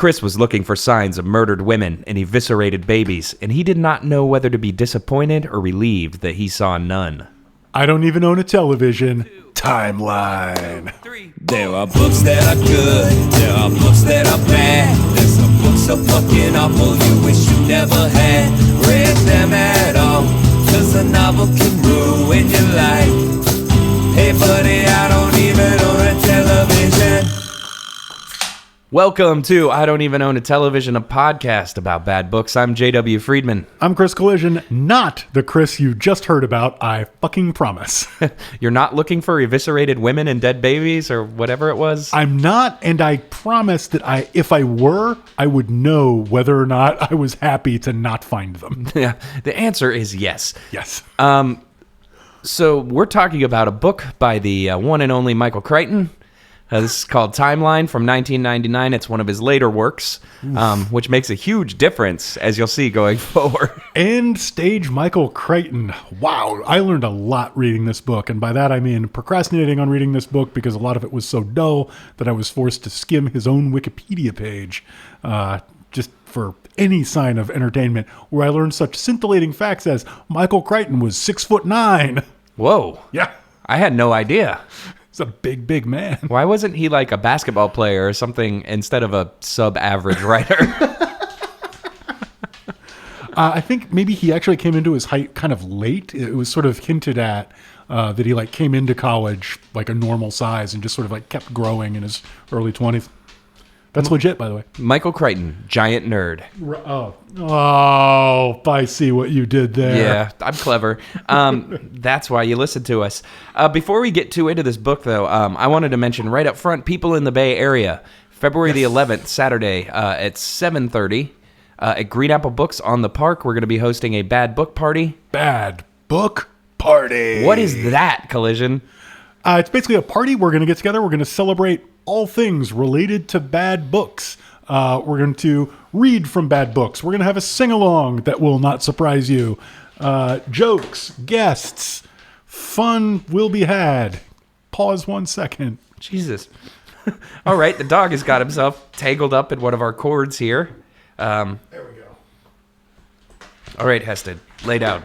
Chris was looking for signs of murdered women and eviscerated babies, and he did not know whether to be disappointed or relieved that he saw none. I don't even own a television. Timeline. There are books that are good, there are books that are bad. There's some books so fucking awful you wish you never had read them at all. 'Cause a novel can ruin your life. Hey buddy, I don't even own a television. Welcome to I Don't Even Own a Television, a podcast about bad books. I'm J.W. Friedman. I'm Chris Collision, not the Chris you just heard about, I fucking promise. You're not looking for eviscerated women and dead babies or whatever it was? I'm not, and I promise that if I were, I would know whether or not I was happy to not find them. Yeah, the answer is yes. Yes. So we're talking about a book by the one and only Michael Crichton. This is called Timeline from 1999. It's one of his later works, which makes a huge difference, as you'll see going forward. And stage Michael Crichton. Wow, I learned a lot reading this book, and by that I mean procrastinating on reading this book because a lot of it was so dull that I was forced to skim his own Wikipedia page just for any sign of entertainment, where I learned such scintillating facts as Michael Crichton was 6'9". Whoa. Yeah. I had no idea. He's a big, big man. Why wasn't he like a basketball player or something instead of a sub-average writer? I think maybe he actually came into his height kind of late. It was sort of hinted at that he like came into college like a normal size and just sort of like kept growing in his early 20s. That's legit, by the way. Michael Crichton, giant nerd. Oh, I see what you did there. Yeah, I'm clever. That's why you listen to us. Before we get too into this book, though, I wanted to mention right up front, people in the Bay Area, February the 11th, Saturday at 7:30 at Green Apple Books on the Park. We're going to be hosting a bad book party. Bad book party. What is that, Collision? It's basically a party. We're going to get together. We're going to celebrate all things related to bad books. We're going to read from bad books. We're going to have a sing-along that will not surprise you. Jokes, guests, fun will be had. Pause 1 second. Jesus. All right, the dog has got himself tangled up in one of our cords here. There we go. All right, Heston, lay down.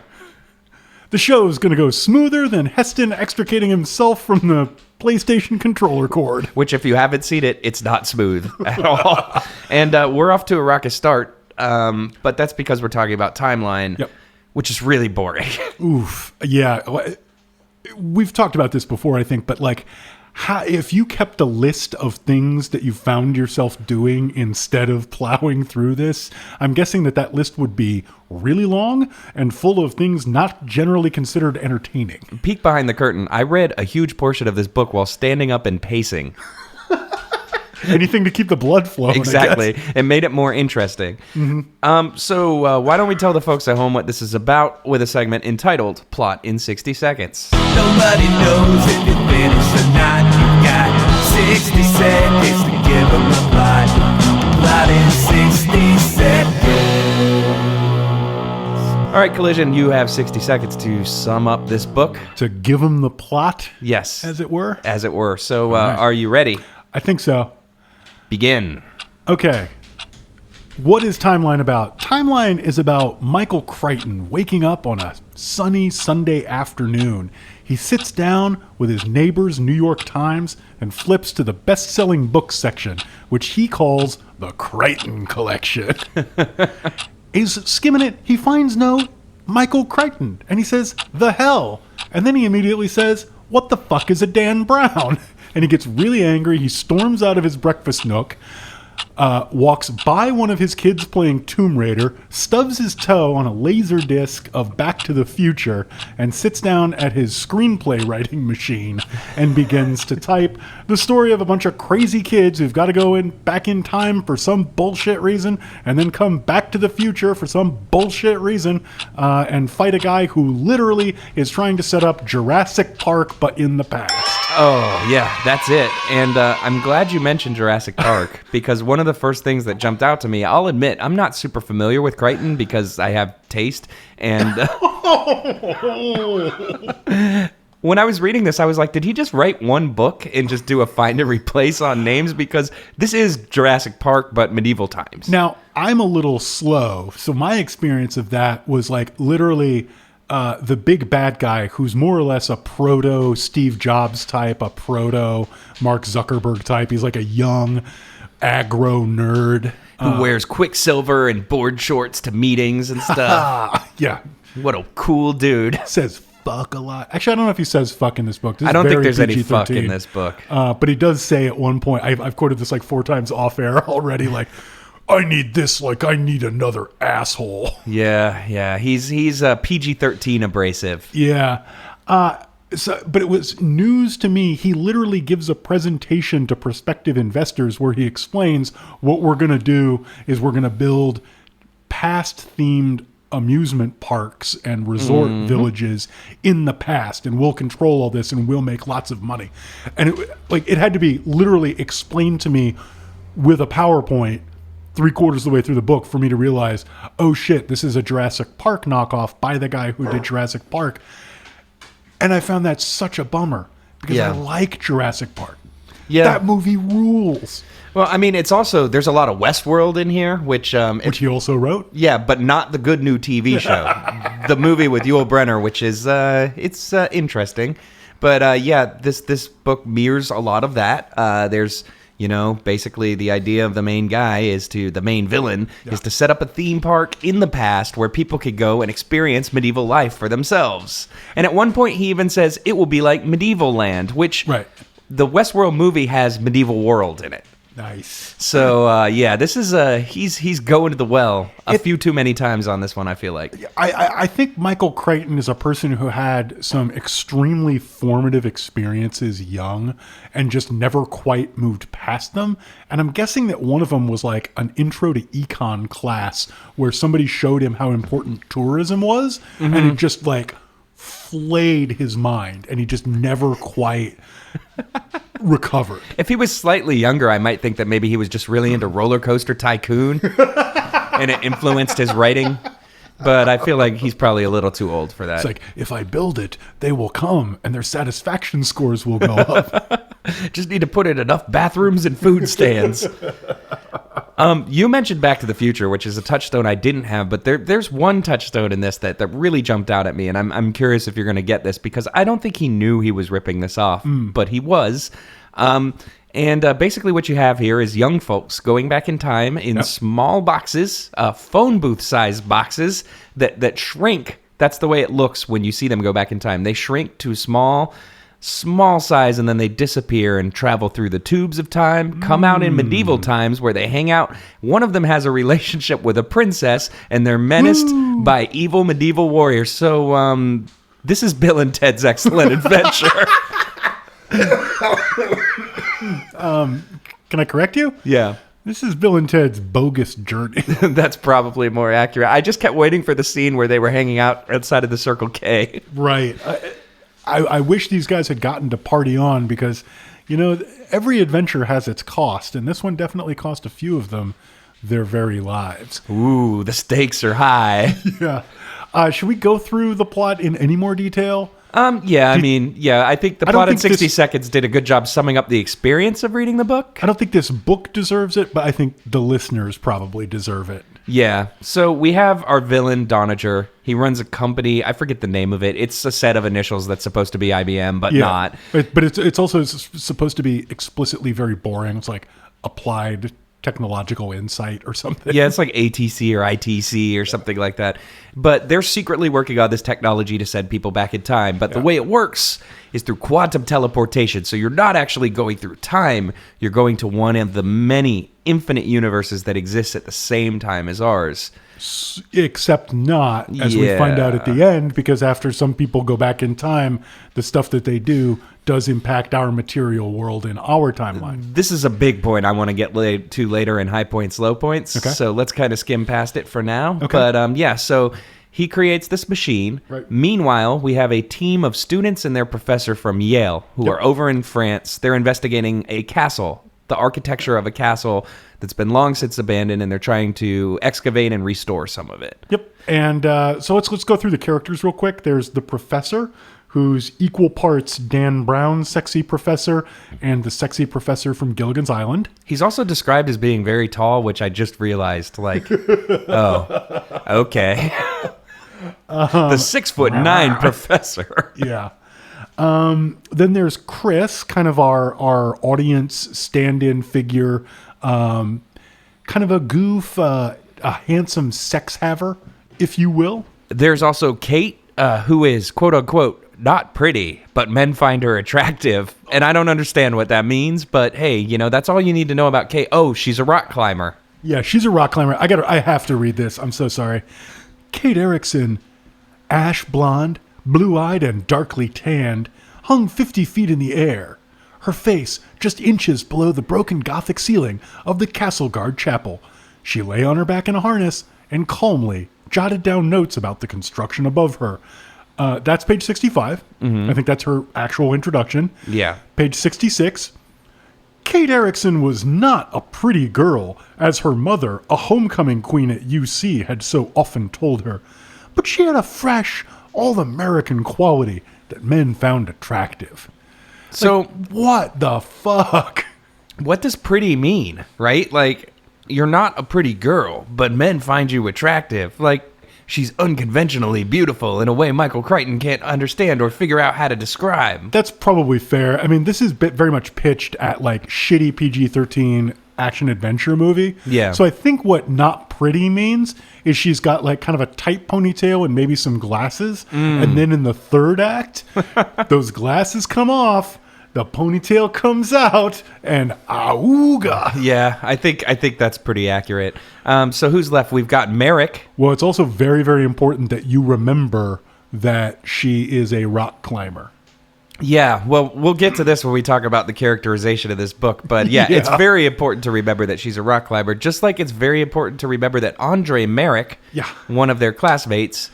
The show's going to go smoother than Heston extricating himself from the PlayStation controller cord. Which, if you haven't seen it, it's not smooth at all. And we're off to a rocket start, but that's because we're talking about Timeline, which is really boring. Oof. Yeah. We've talked about this before, I think, but like, if you kept a list of things that you found yourself doing instead of plowing through this, I'm guessing that list would be really long and full of things not generally considered entertaining. Peek behind the curtain. I read a huge portion of this book while standing up and pacing. Anything to keep the blood flowing. Exactly. It made it more interesting. Mm-hmm. So why don't we tell the folks at home what this is about with a segment entitled Plot in 60 Seconds. Nobody knows if you finish or not. You got 60 seconds to give them the plot. Plot in 60 seconds. All right, Collision, you have 60 seconds to sum up this book. To give them the plot? Yes. As it were? As it were. So right. Are you ready? I think so. Begin. Okay. What is Timeline about? Timeline is about Michael Crichton waking up on a sunny Sunday afternoon. He sits down with his neighbor's New York Times and flips to the best-selling book section, which he calls the Crichton Collection. He's skimming it. He finds no Michael Crichton, and he says, "The hell?" And then he immediately says, "What the fuck is a Dan Brown?" And he gets really angry. He storms out of his breakfast nook, walks by one of his kids playing Tomb Raider, stubs his toe on a laser disc of Back to the Future, and sits down at his screenplay writing machine and begins to type the story of a bunch of crazy kids who've got to go back in time for some bullshit reason, and then come back to the future for some bullshit reason, and fight a guy who literally is trying to set up Jurassic Park, but in the past. Oh, yeah, that's it. And I'm glad you mentioned Jurassic Park, because one of the first things that jumped out to me, I'll admit, I'm not super familiar with Crichton because I have taste, and When I was reading this, I was like, did he just write one book and just do a find and replace on names? Because this is Jurassic Park, but medieval times. Now, I'm a little slow, so my experience of that was like literally the big bad guy who's more or less a proto Steve Jobs type, a proto Mark Zuckerberg type. He's like a young aggro nerd. Who wears Quicksilver and board shorts to meetings and stuff. Yeah. What a cool dude. Says fuck a lot. Actually, I don't know if he says fuck in this book. This I is don't think very there's any PG-13. fuck in this book. But he does say at one point, I've quoted this like 4 times off air already, like, I need this, like I need another asshole. Yeah. He's PG-13 abrasive. Yeah. But it was news to me. He literally gives a presentation to prospective investors where he explains what we're going to do is we're going to build past-themed amusement parks and resort villages in the past, and we'll control all this and we'll make lots of money. And it had to be literally explained to me with a PowerPoint 3/4 of the way through the book for me to realize, oh shit, this is a Jurassic Park knockoff by the guy who did Jurassic Park. And I found that such a bummer because I like Jurassic Park. Yeah. That movie rules. Well, I mean, it's also, there's a lot of WestWorld in here, which he also wrote. Yeah, but not the good new TV show. The movie with Yul Brynner, which is, it's interesting. But yeah, this book mirrors a lot of that. There's, basically the idea of the main guy the main villain is to set up a theme park in the past where people could go and experience medieval life for themselves. And at one point he even says it will be like Medieval Land, which the Westworld movie has Medieval World in it. Nice. So yeah, this is he's going to the well a few too many times on this one, I feel like. I think Michael Crichton is a person who had some extremely formative experiences young and just never quite moved past them. And I'm guessing that one of them was like an intro to econ class where somebody showed him how important tourism was, and it just like flayed his mind, and he just never quite recovered. If he was slightly younger, I might think that maybe he was just really into Roller Coaster Tycoon and it influenced his writing. But I feel like he's probably a little too old for that. It's like, if I build it, they will come and their satisfaction scores will go up. Just need to put in enough bathrooms and food stands. You mentioned Back to the Future, which is a touchstone I didn't have, but there's one touchstone in this that really jumped out at me, and I'm curious if you're going to get this, because I don't think he knew he was ripping this off, but he was. And basically what you have here is young folks going back in time in small boxes, phone booth-sized boxes that shrink. That's the way it looks when you see them go back in time. They shrink to small size, and then they disappear and travel through the tubes of time, come out in medieval times where they hang out. One of them has a relationship with a princess, and they're menaced by evil medieval warriors. So this is Bill and Ted's Excellent Adventure. Can I correct you? Yeah. This is Bill and Ted's Bogus Journey. That's probably more accurate. I just kept waiting for the scene where they were hanging out outside of the Circle K. Right. I wish these guys had gotten to party on, because, every adventure has its cost, and this one definitely cost a few of them their very lives. Ooh, the stakes are high. Yeah. Should we go through the plot in any more detail? I think the plot in 60 seconds did a good job summing up the experience of reading the book. I don't think this book deserves it, but I think the listeners probably deserve it. Yeah. So we have our villain, Donager. He runs a company. I forget the name of it. It's a set of initials that's supposed to be IBM, but not. But it's also supposed to be explicitly very boring. It's like Applied Technological Insight or something. Yeah, it's like ATC or ITC or something like that. But they're secretly working on this technology to send people back in time. But the way it works is through quantum teleportation. So you're not actually going through time. You're going to one of the many infinite universes that exist at the same time as ours. Except not, as we find out at the end, because after some people go back in time, the stuff that they do does impact our material world in our timeline. This is a big point I want to get to later in High Points, Low Points. Okay. So let's kind of skim past it for now. Okay. But so he creates this machine. Right. Meanwhile, we have a team of students and their professor from Yale who are over in France. They're investigating a castle, the architecture of a castle that's been long since abandoned, and they're trying to excavate and restore some of it. Yep. And so let's go through the characters real quick. There's the professor, who's equal parts Dan Brown's sexy professor and the sexy professor from Gilligan's Island. He's also described as being very tall, which I just realized, like, oh, okay. The 6'9" professor. Yeah. Then there's Chris, kind of our audience stand-in figure, kind of a goof, a handsome sex haver, if you will. There's also Kate, who is, quote unquote, not pretty, but men find her attractive. And I don't understand what that means, but hey, that's all you need to know about Kate. Oh, she's a rock climber. Yeah, she's a rock climber. I have to read this. I'm so sorry. Kate Erickson, ash blonde, blue-eyed and darkly tanned, hung 50 feet in the air. Her face just inches below the broken Gothic ceiling of the Castle Guard Chapel. She lay on her back in a harness and calmly jotted down notes about the construction above her. That's page 65. I think that's her actual introduction. Yeah. Page 66. Kate Erickson was not a pretty girl, as her mother, a homecoming queen at UC, had so often told her. But she had a fresh, all-American quality that men found attractive. So, what the fuck? What does pretty mean, right? Like, you're not a pretty girl, but men find you attractive. Like, she's unconventionally beautiful in a way Michael Crichton can't understand or figure out how to describe. That's probably fair. I mean, this is very much pitched at, like, shitty PG-13 action-adventure movie. Yeah. So I think what not pretty means is she's got, like, kind of a tight ponytail and maybe some glasses. And then in the third act, those glasses come off, the ponytail comes out, and auga. Yeah, I think that's pretty accurate. So who's left? We've got Merrick. Well, it's also very, very important that you remember that she is a rock climber. Yeah, well, we'll get to this when we talk about the characterization of this book. But yeah, it's very important to remember that she's a rock climber, just like it's very important to remember that Andre Merrick, one of their classmates,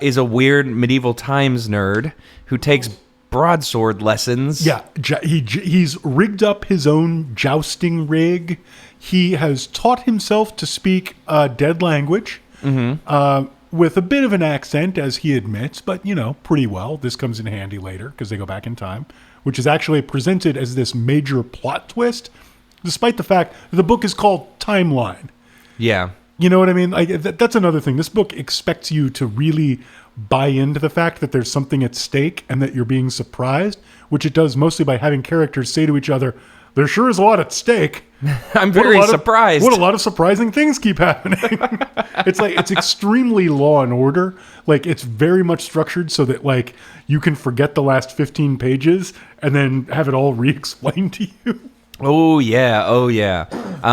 is a weird medieval times nerd who takes broadsword lessons. Yeah, he's rigged up his own jousting rig. He has taught himself to speak a dead language. With a bit of an accent, as he admits, but, pretty well. This comes in handy later because they go back in time, which is actually presented as this major plot twist, despite the fact that the book is called Timeline. Yeah. You know what I mean? Like, that's another thing. This book expects you to really buy into the fact that there's something at stake and that you're being surprised, which it does mostly by having characters say to each other, there sure is a lot at stake. I'm very surprised. What a lot of surprising things keep happening. It's extremely Law and Order. Like, it's very much structured so that, like, you can forget the last 15 pages and then have it all re-explained to you. Oh, yeah.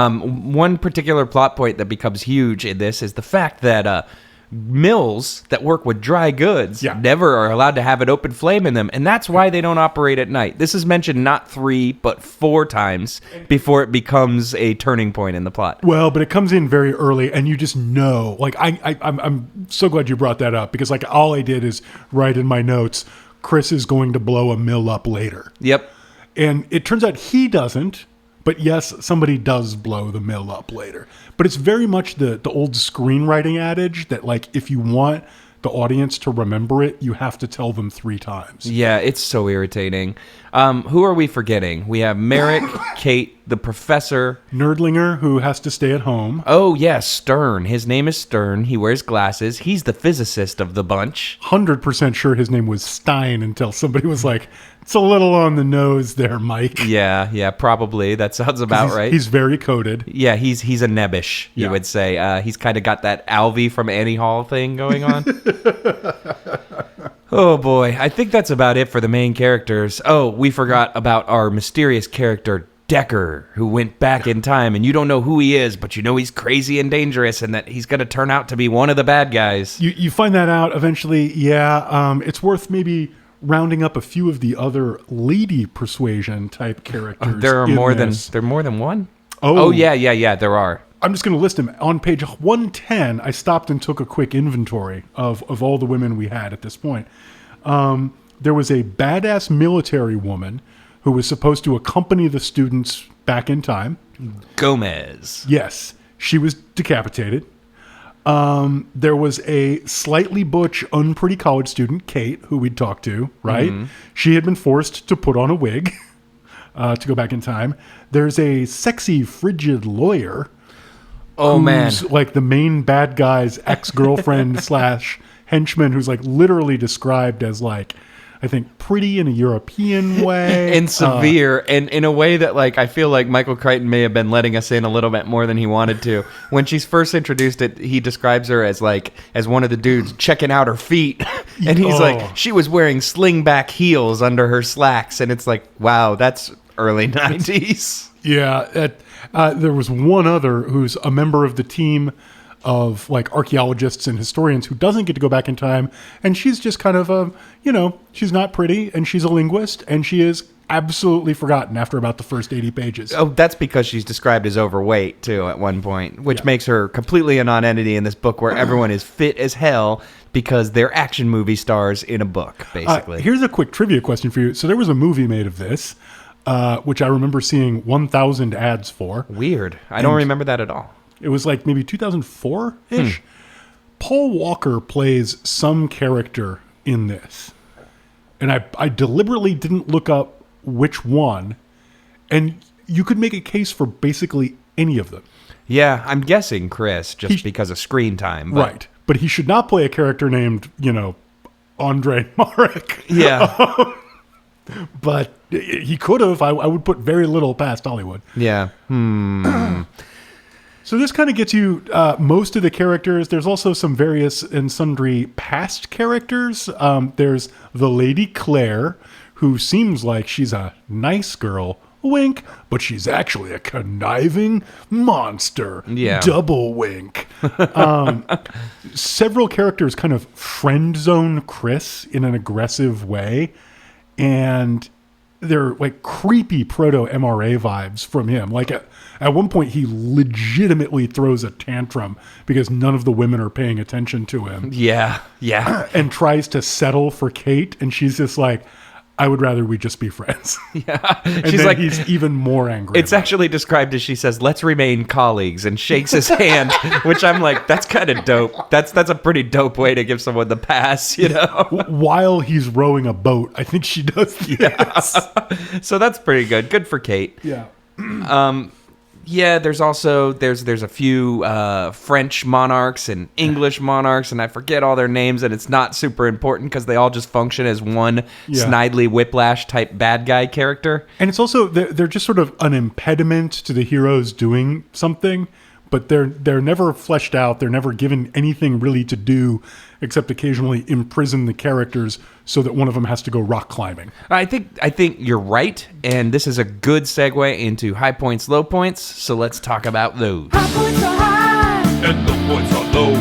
One particular plot point that becomes huge in this is the fact that mills that work with dry goods never are allowed to have an open flame in them, and that's why they don't operate at night. This is mentioned not 3 but 4 times before it becomes a turning point in the plot. Well, but it comes in very early, and you just know. Like, I'm so glad you brought that up, because, like, all I did is write in my notes, Chris is going to blow a mill up later. Yep. And it turns out he doesn't. But yes, somebody does blow the mill up later. But it's very much the old screenwriting adage that, like, if you want the audience to remember it, you have to tell them 3 times. Yeah, it's so irritating. Who are we forgetting? We have Merrick, Kate, the professor. Nerdlinger, who has to stay at home. Oh, yeah, Stern. His name is Stern. He wears glasses. He's the physicist of the bunch. 100% sure his name was Stein until somebody was like, it's a little on the nose there, Mike. Yeah, probably. That sounds about right. He's very coded. Yeah, he's a nebbish, you would say. He's kind of got that Alvy from Annie Hall thing going on. Oh, boy. I think that's about it for the main characters. Oh, we forgot about our mysterious character, Decker, who went back in time, and you don't know who he is, but you know he's crazy and dangerous and that he's going to turn out to be one of the bad guys. You find that out eventually, it's worth maybe rounding up a few of the other lady persuasion type characters. There are more than one? Oh, yeah, there are. I'm just going to list them. On page 110, I stopped and took a quick inventory of all the women we had at this point. There was a badass military woman who was supposed to accompany the students back in time. Gomez. Yes. She was decapitated. There was a slightly butch, unpretty college student, Kate, who we'd talked to, right? She had been forced to put on a wig to go back in time. There's a sexy, frigid lawyer. Oh, man. Like the main bad guy's ex-girlfriend slash henchman, who's like literally described as like, I think, pretty in a European way. And severe, and in a way that, like, I feel like Michael Crichton may have been letting us in a little bit more than he wanted to. When she's first introduced, he describes her as one of the dudes checking out her feet. And he's like, she was wearing slingback heels under her slacks. And it's like, wow, that's early 90s. Yeah. There was one other who's a member of the team of like archaeologists and historians who doesn't get to go back in time, and she's just kind of she's not pretty, and she's a linguist, and she is absolutely forgotten after about the first 80 pages. Oh, that's because she's described as overweight too at one point, which makes her completely a non-entity in this book where everyone is fit as hell because they're action movie stars in a book, basically. Here's a quick trivia question for you. So there was a movie made of this, which I remember seeing 1,000 ads for. Weird. I don't remember that at all. It was like maybe 2004-ish. Paul Walker plays some character in this. And I deliberately didn't look up which one. And you could make a case for basically any of them. Yeah, I'm guessing Chris, just because of screen time. But. Right. But he should not play a character named, Andre Marek. Yeah. But he could have. I would put very little past Hollywood. Yeah. So this kind of gets you most of the characters. There's also some various and sundry past characters. There's the Lady Claire, who seems like she's a nice girl, wink, but she's actually a conniving monster. Yeah. Double wink. Several characters kind of friend zone Chris in an aggressive way. And they're like creepy proto-MRA vibes from him. Like at one point, he legitimately throws a tantrum because none of the women are paying attention to him. Yeah, yeah. And tries to settle for Kate. And she's just like, I would rather we just be friends. Yeah. And She's then like, he's even more angry. It's actually described as she says, let's remain colleagues, and shakes his hand, which I'm like, that's kind of dope. That's a pretty dope way to give someone the pass, While he's rowing a boat, I think she does this. Yeah. So that's pretty good. Good for Kate. Yeah. Yeah, there's also there's a few French monarchs and English monarchs, and I forget all their names, and it's not super important because they all just function as one Snidely Whiplash type bad guy character. And it's also they're just sort of an impediment to the heroes doing something, but they're never fleshed out. They're never given anything really to do except occasionally imprison the characters so that one of them has to go rock climbing. I think you're right, and this is a good segue into high points, low points. So let's talk about those. High points are high, and low points are low.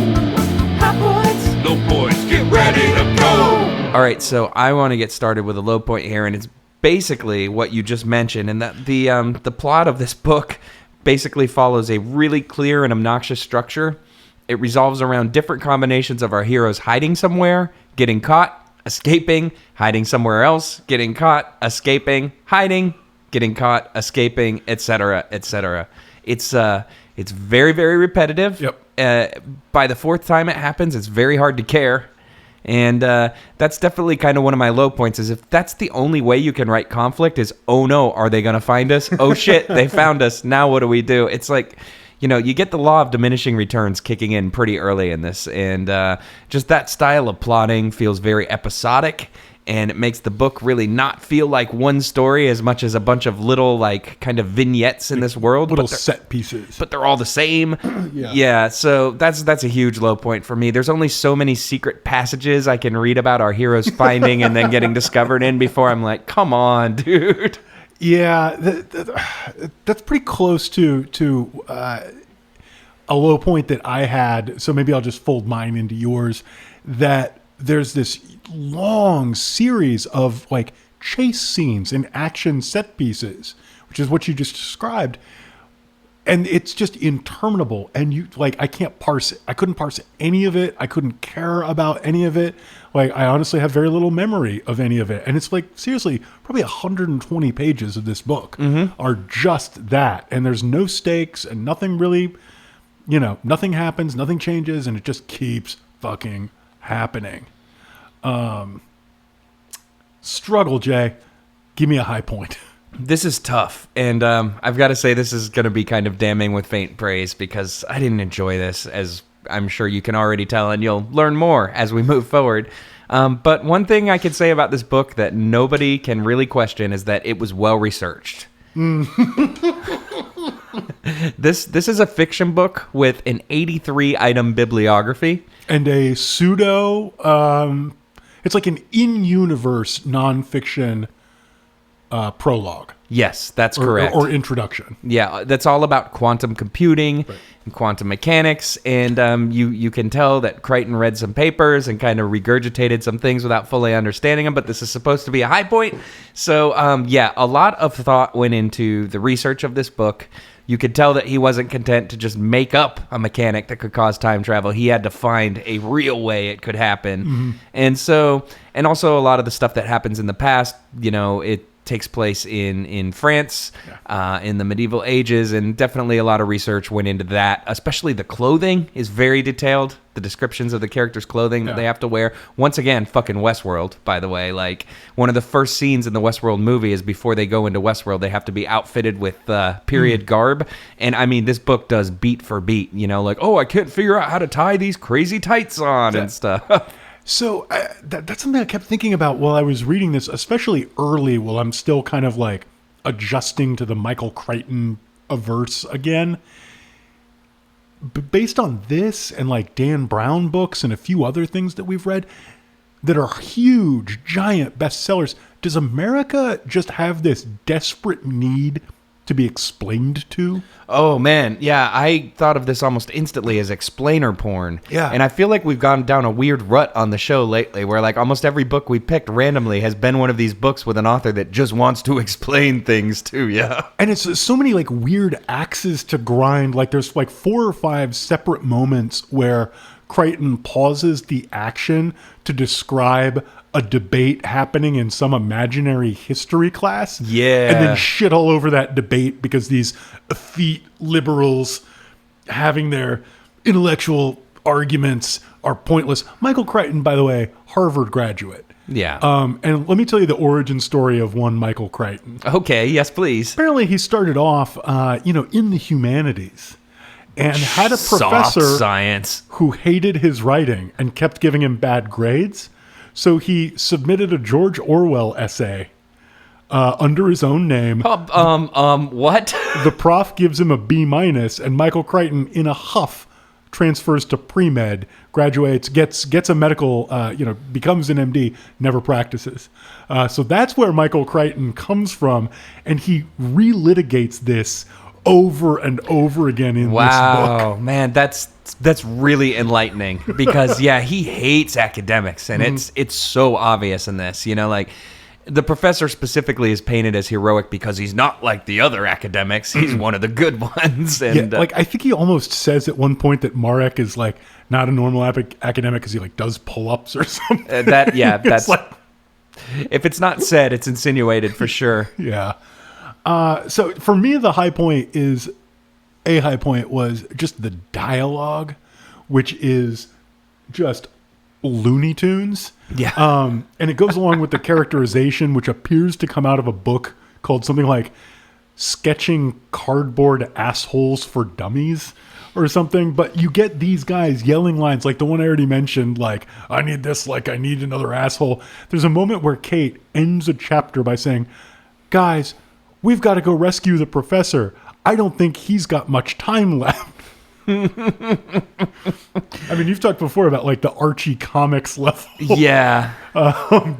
High points, low points, get ready to go. All right, so I want to get started with a low point here, and it's basically what you just mentioned, and that the plot of this book basically follows a really clear and obnoxious structure. It revolves around different combinations of our heroes hiding somewhere, getting caught, escaping, hiding somewhere else, getting caught, escaping, hiding, getting caught, escaping, etc., etc. It's very, very repetitive. Yep. By the fourth time it happens, it's very hard to care. And that's definitely kind of one of my low points, is if that's the only way you can write conflict is, oh no, are they going to find us? Oh shit, they found us. Now what do we do? It's like, you get the law of diminishing returns kicking in pretty early in this. And just that style of plotting feels very episodic. And it makes the book really not feel like one story as much as a bunch of little, like, kind of vignettes in this world. Little set pieces. But they're all the same. Yeah, so that's a huge low point for me. There's only so many secret passages I can read about our heroes finding and then getting discovered in before I'm like, come on, dude. Yeah, that's pretty close to a low point that I had. So maybe I'll just fold mine into yours. That there's this long series of like chase scenes and action set pieces, which is what you just described. And it's just interminable. And I can't parse it. I couldn't parse any of it. I couldn't care about any of it. Like, I honestly have very little memory of any of it. And it's like, seriously, probably 120 pages of this book are just that. And there's no stakes and nothing really nothing happens, nothing changes, and it just keeps fucking happening. Struggle, Jay. Give me a high point. This is tough, and I've got to say this is going to be kind of damning with faint praise because I didn't enjoy this, as I'm sure you can already tell, and you'll learn more as we move forward. But one thing I could say about this book that nobody can really question is that it was well-researched. This is a fiction book with an 83-item bibliography. And a pseudo... it's like an in-universe nonfiction prologue. Yes, that's correct. Or introduction. Yeah, that's all about quantum computing and quantum mechanics. And you can tell that Crichton read some papers and kind of regurgitated some things without fully understanding them. But this is supposed to be a high point. So, a lot of thought went into the research of this book. You could tell that he wasn't content to just make up a mechanic that could cause time travel. He had to find a real way it could happen. Mm-hmm. And also a lot of the stuff that happens in the past, it takes place in France, in the medieval ages, and definitely a lot of research went into that. Especially the clothing is very detailed. The descriptions of the characters' clothing that they have to wear. Once again, fucking WestWorld, by the way. Like, one of the first scenes in the WestWorld movie is before they go into WestWorld, they have to be outfitted with period garb. And, I mean, this book does beat for beat. I can't figure out how to tie these crazy tights on and stuff. So that's something I kept thinking about while I was reading this, especially early while I'm still kind of like adjusting to the Michael Crichton averse again. But based on this and like Dan Brown books and a few other things that we've read that are huge, giant bestsellers, does America just have this desperate need to be explained to? Oh, man. Yeah, I thought of this almost instantly as explainer porn. Yeah. And I feel like we've gone down a weird rut on the show lately where like almost every book we picked randomly has been one of these books with an author that just wants to explain things to you. And it's so many like weird axes to grind. Like there's like 4 or 5 separate moments where Crichton pauses the action to describe a debate happening in some imaginary history class. Yeah. And then shit all over that debate because these effete liberals having their intellectual arguments are pointless. Michael Crichton, by the way, Harvard graduate. Yeah. And let me tell you the origin story of one Michael Crichton. Okay, yes, please. Apparently he started off, in the humanities and had a professor Soft science who hated his writing and kept giving him bad grades. So he submitted a George Orwell essay under his own name. What? The prof gives him a B-, and Michael Crichton, in a huff, transfers to pre-med, graduates, gets a medical, becomes an MD, never practices. So that's where Michael Crichton comes from, and he relitigates this over and over again in this book. Wow, man, that's really enlightening because he hates academics, and it's so obvious in this. The professor specifically is painted as heroic because he's not like the other academics. He's one of the good ones. And I think he almost says at one point that Marek is like not a normal academic because he like does pull-ups or something. That's like, if it's not said, it's insinuated for sure. Yeah. So for me, the high point was just the dialogue, which is just Looney Tunes. Yeah. And it goes along with the characterization, which appears to come out of a book called something like Sketching Cardboard Assholes for Dummies or something. But you get these guys yelling lines like the one I already mentioned, like, I need this, like I need another asshole. There's a moment where Kate ends a chapter by saying, guys, we've got to go rescue the professor. I don't think he's got much time left. I mean, you've talked before about like the Archie comics level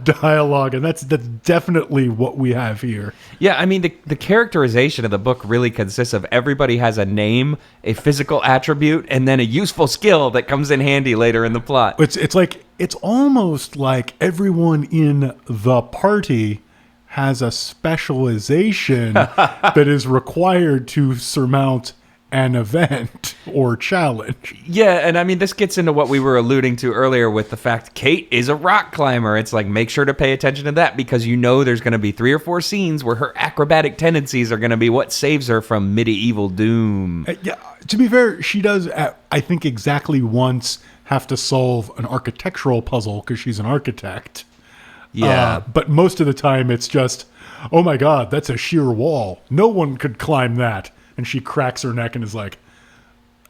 dialogue, and that's definitely what we have here. Yeah, I mean, the characterization of the book really consists of everybody has a name, a physical attribute, and then a useful skill that comes in handy later in the plot. It's almost like everyone in the party has a specialization that is required to surmount an event or challenge. Yeah, and I mean, this gets into what we were alluding to earlier with the fact Kate is a rock climber. It's like, make sure to pay attention to that because you know there's going to be 3 or 4 scenes where her acrobatic tendencies are going to be what saves her from medieval doom. Yeah, to be fair, she does, I think, exactly once have to solve an architectural puzzle because she's an architect. Yeah. But most of the time it's just, oh my God, that's a sheer wall. No one could climb that. And she cracks her neck and is like,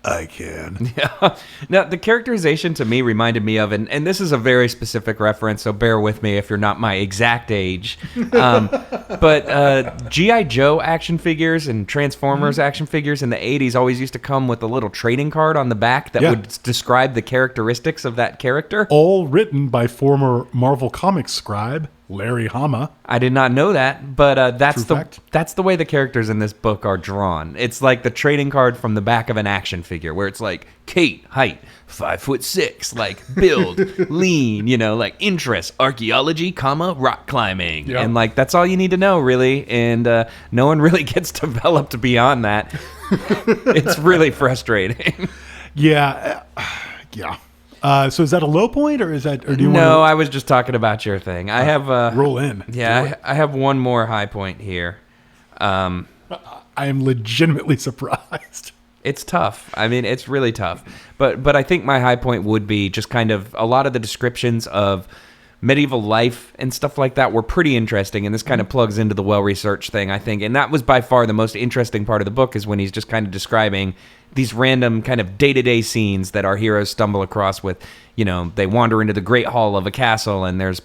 I can. Yeah. Now, the characterization to me reminded me of, and this is a very specific reference, so bear with me if you're not my exact age, but G.I. Joe action figures and Transformers action figures in the 80s always used to come with a little trading card on the back that would describe the characteristics of that character. All written by former Marvel Comics scribe Larry Hama. I did not know that, but that's True fact. that's the way the characters in this book are drawn. It's like the trading card from the back of an action figure, where it's like Kate, height 5'6", like build, lean, like interest, archaeology, rock climbing, and like that's all you need to know really. And no one really gets developed beyond that. It's really frustrating. Yeah. So is that a low point, or is that? Or do you No, want I was just talking about your thing. I have roll in? Yeah, I have one more high point here. I am legitimately surprised. It's tough. I mean, it's really tough. But I think my high point would be just kind of a lot of the descriptions of medieval life and stuff like that were pretty interesting, and this kind of plugs into the well-researched thing, I think. And that was by far the most interesting part of the book, is when he's just kind of describing these random kind of day-to-day scenes that our heroes stumble across with, they wander into the great hall of a castle, and there's,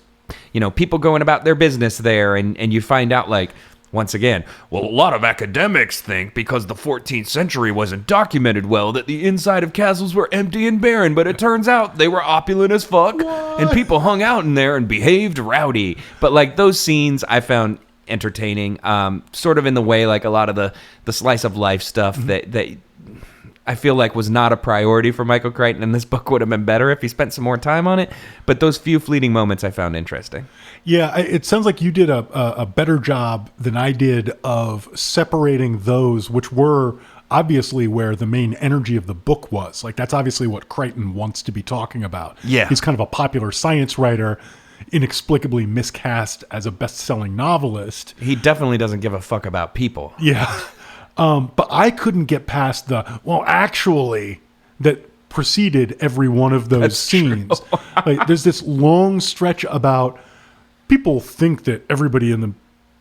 people going about their business there, and you find out, like, once again, well, a lot of academics think because the 14th century wasn't documented well that the inside of castles were empty and barren, but it turns out they were opulent as fuck, and people hung out in there and behaved rowdy. But, like, those scenes I found entertaining, sort of in the way, like, a lot of the slice of life stuff that I feel like was not a priority for Michael Crichton, and this book would have been better if he spent some more time on it. But those few fleeting moments I found interesting. Yeah, it sounds like you did a better job than I did of separating those, which were obviously where the main energy of the book was. Like, that's obviously what Crichton wants to be talking about. Yeah. He's kind of a popular science writer, inexplicably miscast as a best-selling novelist. He definitely doesn't give a fuck about people. Yeah. But I couldn't get past actually, that preceded every one of those scenes. Like, there's this long stretch about people think that everybody in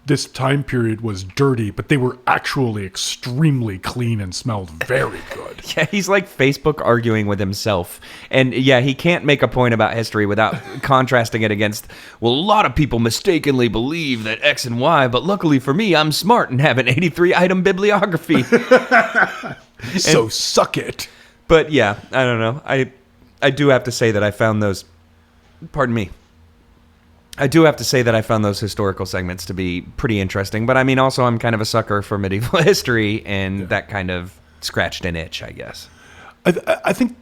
this time period was dirty, but they were actually extremely clean and smelled very good. Yeah, he's like Facebook arguing with himself. And yeah, he can't make a point about history without contrasting it against, well, a lot of people mistakenly believe that X and Y, but luckily for me, I'm smart and have an 83-item bibliography. So suck it. But yeah, I don't know. I do have to say that I found those, I do have to say that I found those historical segments to be pretty interesting. But I mean, also, I'm kind of a sucker for medieval history, and that kind of scratched an itch, I guess. I think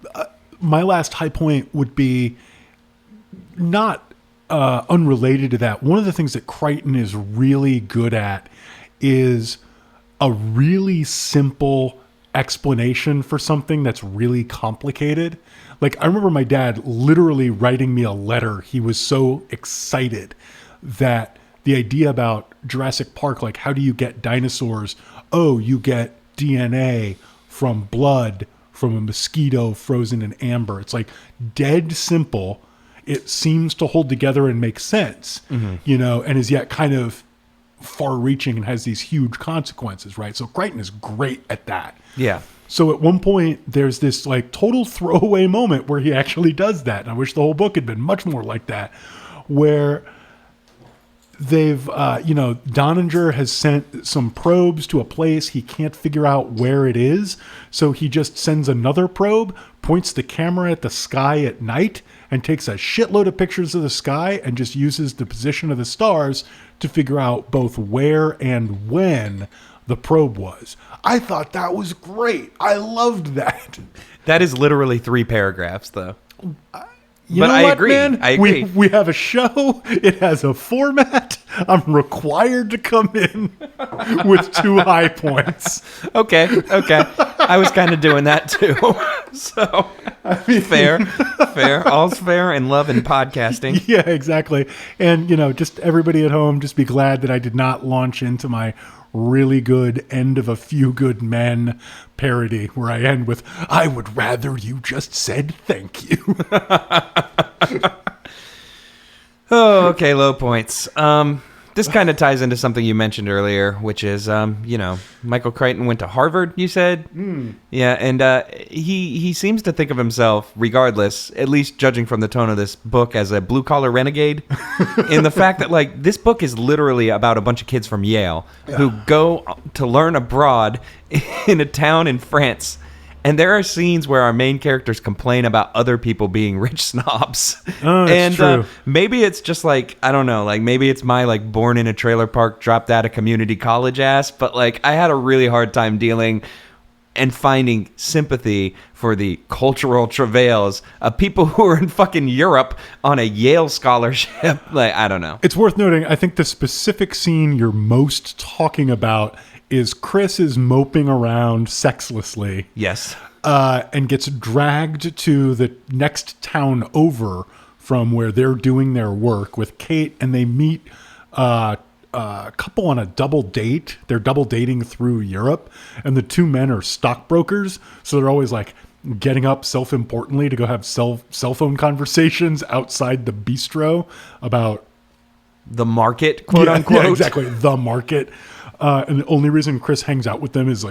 my last high point would be not unrelated to that. One of the things that Crichton is really good at is a really simple explanation for something that's really complicated. Like, I remember my dad literally writing me a letter. He was so excited that the idea about Jurassic Park, like, how do you get dinosaurs? Oh, you get DNA from blood from a mosquito frozen in amber. It's like dead simple. It seems to hold together and make sense, and is yet kind of far-reaching and has these huge consequences, right? So Crichton is great at that. Yeah. So at one point, there's this like total throwaway moment where he actually does that. And I wish the whole book had been much more like that, where they've, Donninger has sent some probes to a place. He can't figure out where it is. So he just sends another probe, points the camera at the sky at night, and takes a shitload of pictures of the sky and just uses the position of the stars to figure out both where and when the probe was. I thought that was great. I loved that. That is literally 3 paragraphs, though. You But know I what, agree. man? I agree. We have a show. It has a format. I'm required to come in with 2 high points. Okay. I was kind of doing that too. So, fair. All's fair in love and podcasting. Yeah, exactly. And, just everybody at home, just be glad that I did not launch into my really good End of a Few Good Men parody where I end with, I would rather you just said thank you. Oh, okay, low points. This kind of ties into something you mentioned earlier, which is, Michael Crichton went to Harvard, you said? Yeah, and he seems to think of himself, regardless, at least judging from the tone of this book, as a blue-collar renegade. In the fact that, this book is literally about a bunch of kids from Yale who go to learn abroad in a town in France. And there are scenes where our main characters complain about other people being rich snobs. Oh, that's true. Maybe it's just I don't know, maybe it's my born in a trailer park, dropped out of community college ass. But I had a really hard time dealing and finding sympathy for the cultural travails of people who are in fucking Europe on a Yale scholarship. I don't know. It's worth noting, I think the specific scene you're most talking about is Chris is moping around sexlessly. Yes. And gets dragged to the next town over from where they're doing their work with Kate, and they meet a couple on a double date. They're double dating through Europe, and the 2 men are stockbrokers, so they're always getting up self-importantly to go have cell phone conversations outside the bistro about The market, quote unquote. Yeah, exactly. The market. And the only reason Chris hangs out with them is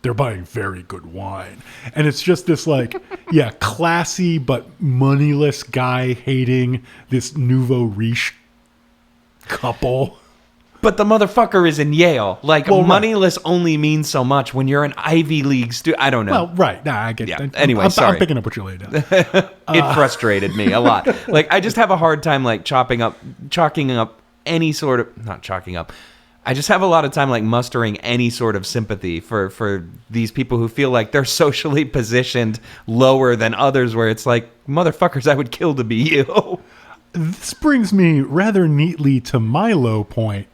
they're buying very good wine. And it's just this classy but moneyless guy hating this nouveau riche couple. But the motherfucker is in Yale. Moneyless right. only means so much when you're an Ivy League student. I don't know. Well, right. Nah, I get it. Yeah. Anyway, I'm sorry. picking up what you laid down. It frustrated me a lot. I just have a hard time chalking up any sort of, not chalking up. I just have a lot of time mustering any sort of sympathy for these people who feel like they're socially positioned lower than others, where it's motherfuckers, I would kill to be you. This brings me rather neatly to my low point.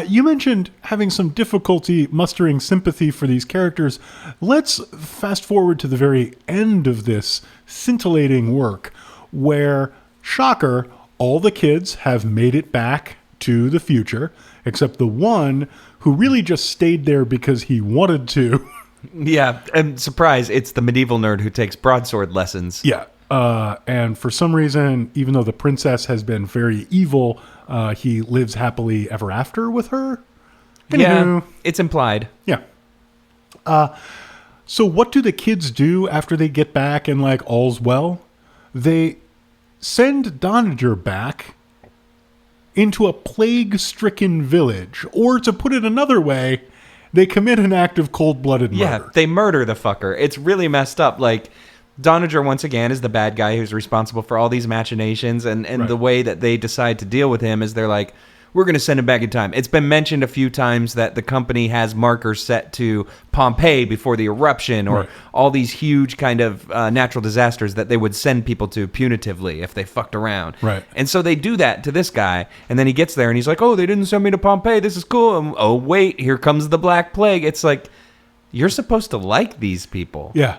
You mentioned having some difficulty mustering sympathy for these characters. Let's fast forward to the very end of this scintillating work where, shocker, all the kids have made it back to the future, except the one who really just stayed there because he wanted to. Yeah, and surprise, it's the medieval nerd who takes broadsword lessons. Yeah, and for some reason, even though the princess has been very evil, he lives happily ever after with her. Anywho, yeah, it's implied. Yeah. So what do the kids do after they get back and all's well? They send Doniger back into a plague-stricken village. Or to put it another way, they commit an act of cold-blooded murder. Yeah, they murder the fucker. It's really messed up. Doniger, once again, is the bad guy who's responsible for all these machinations, and Right. the way that they decide to deal with him is they're we're going to send him back in time. It's been mentioned a few times that the company has markers set to Pompeii before the eruption, or Right. all these huge kind of natural disasters that they would send people to punitively if they fucked around. Right. And so they do that to this guy, and then he gets there and he's oh, they didn't send me to Pompeii. This is cool. And, oh, wait, here comes the Black Plague. It's you're supposed to like these people. Yeah.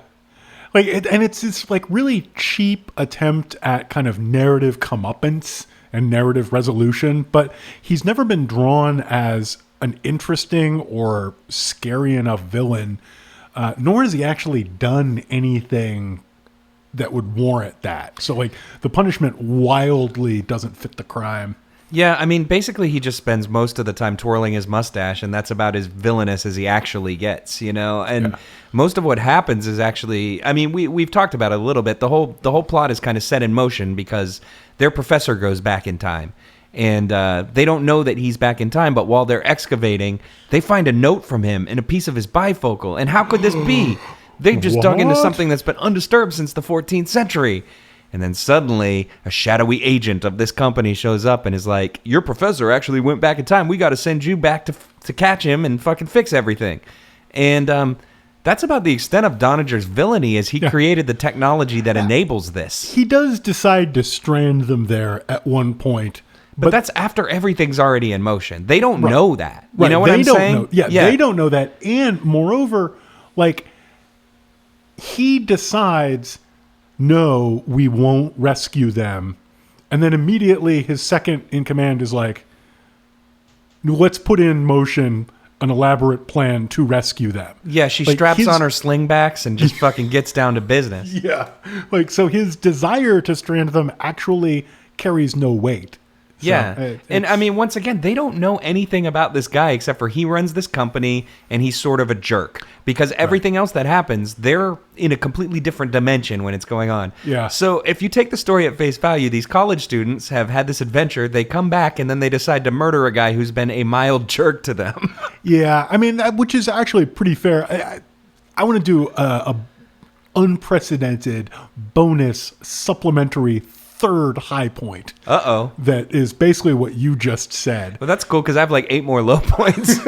And it's this really cheap attempt at kind of narrative comeuppance and narrative resolution, but he's never been drawn as an interesting or scary enough villain, nor has he actually done anything that would warrant that. So the punishment wildly doesn't fit the crime. Yeah, I mean, basically he just spends most of the time twirling his mustache, and that's about as villainous as he actually gets, And Yeah. most of what happens is actually, I mean, we've talked about it a little bit. The whole plot is kind of set in motion because their professor goes back in time, and they don't know that he's back in time. But while they're excavating, they find a note from him and a piece of his bifocal. And how could this be? They've just dug into What? something that's been undisturbed since the 14th century. And then suddenly, a shadowy agent of this company shows up and is your professor actually went back in time. We got to send you back to catch him and fucking fix everything. And That's about the extent of Doniger's villainy, is he created the technology that enables this. He does decide to strand them there at one point. But that's after everything's already in motion. They don't know that. You know what they I'm don't saying? Know. Yeah, they don't know that. And moreover, like, he decides, no, we won't rescue them. And then immediately his second in command is like, let's put in motion an elaborate plan to rescue them. Yeah, she straps on her slingbacks and just fucking gets down to business. Yeah. Like, so his desire to strand them actually carries no weight. Yeah. And I mean, once again, they don't know anything about this guy except for he runs this company and he's sort of a jerk. Because everything else that happens, they're in a completely different dimension when it's going on. Yeah. So if you take the story at face value, these college students have had this adventure, they come back, and then they decide to murder a guy who's been a mild jerk to them. Yeah, I mean, which is actually pretty fair. I want to do a unprecedented bonus supplementary third high point. Uh-oh. That is basically what you just said. Well, that's cool because I have like 8 more low points.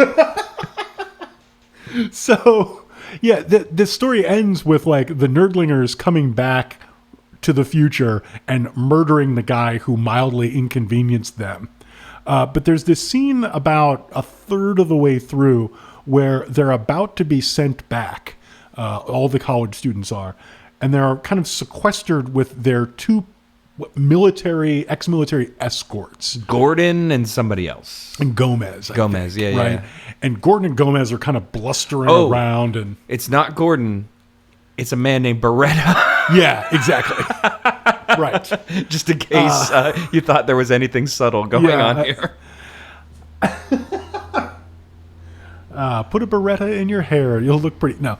So, yeah, the story ends with like the nerdlingers coming back to the future and murdering the guy who mildly inconvenienced them. But there's this scene about a third of the way through where they're about to be sent back. All the college students are. And they're kind of sequestered with their 2 ex-military escorts. Gordon and somebody else. And Gomez. I think, yeah, right? Yeah. And Gordon and Gomez are kind of blustering around. And it's not Gordon. It's a man named Beretta. Yeah, exactly. Right. Just in case you thought there was anything subtle going on here. Put a Beretta in your hair. You'll look pretty. No.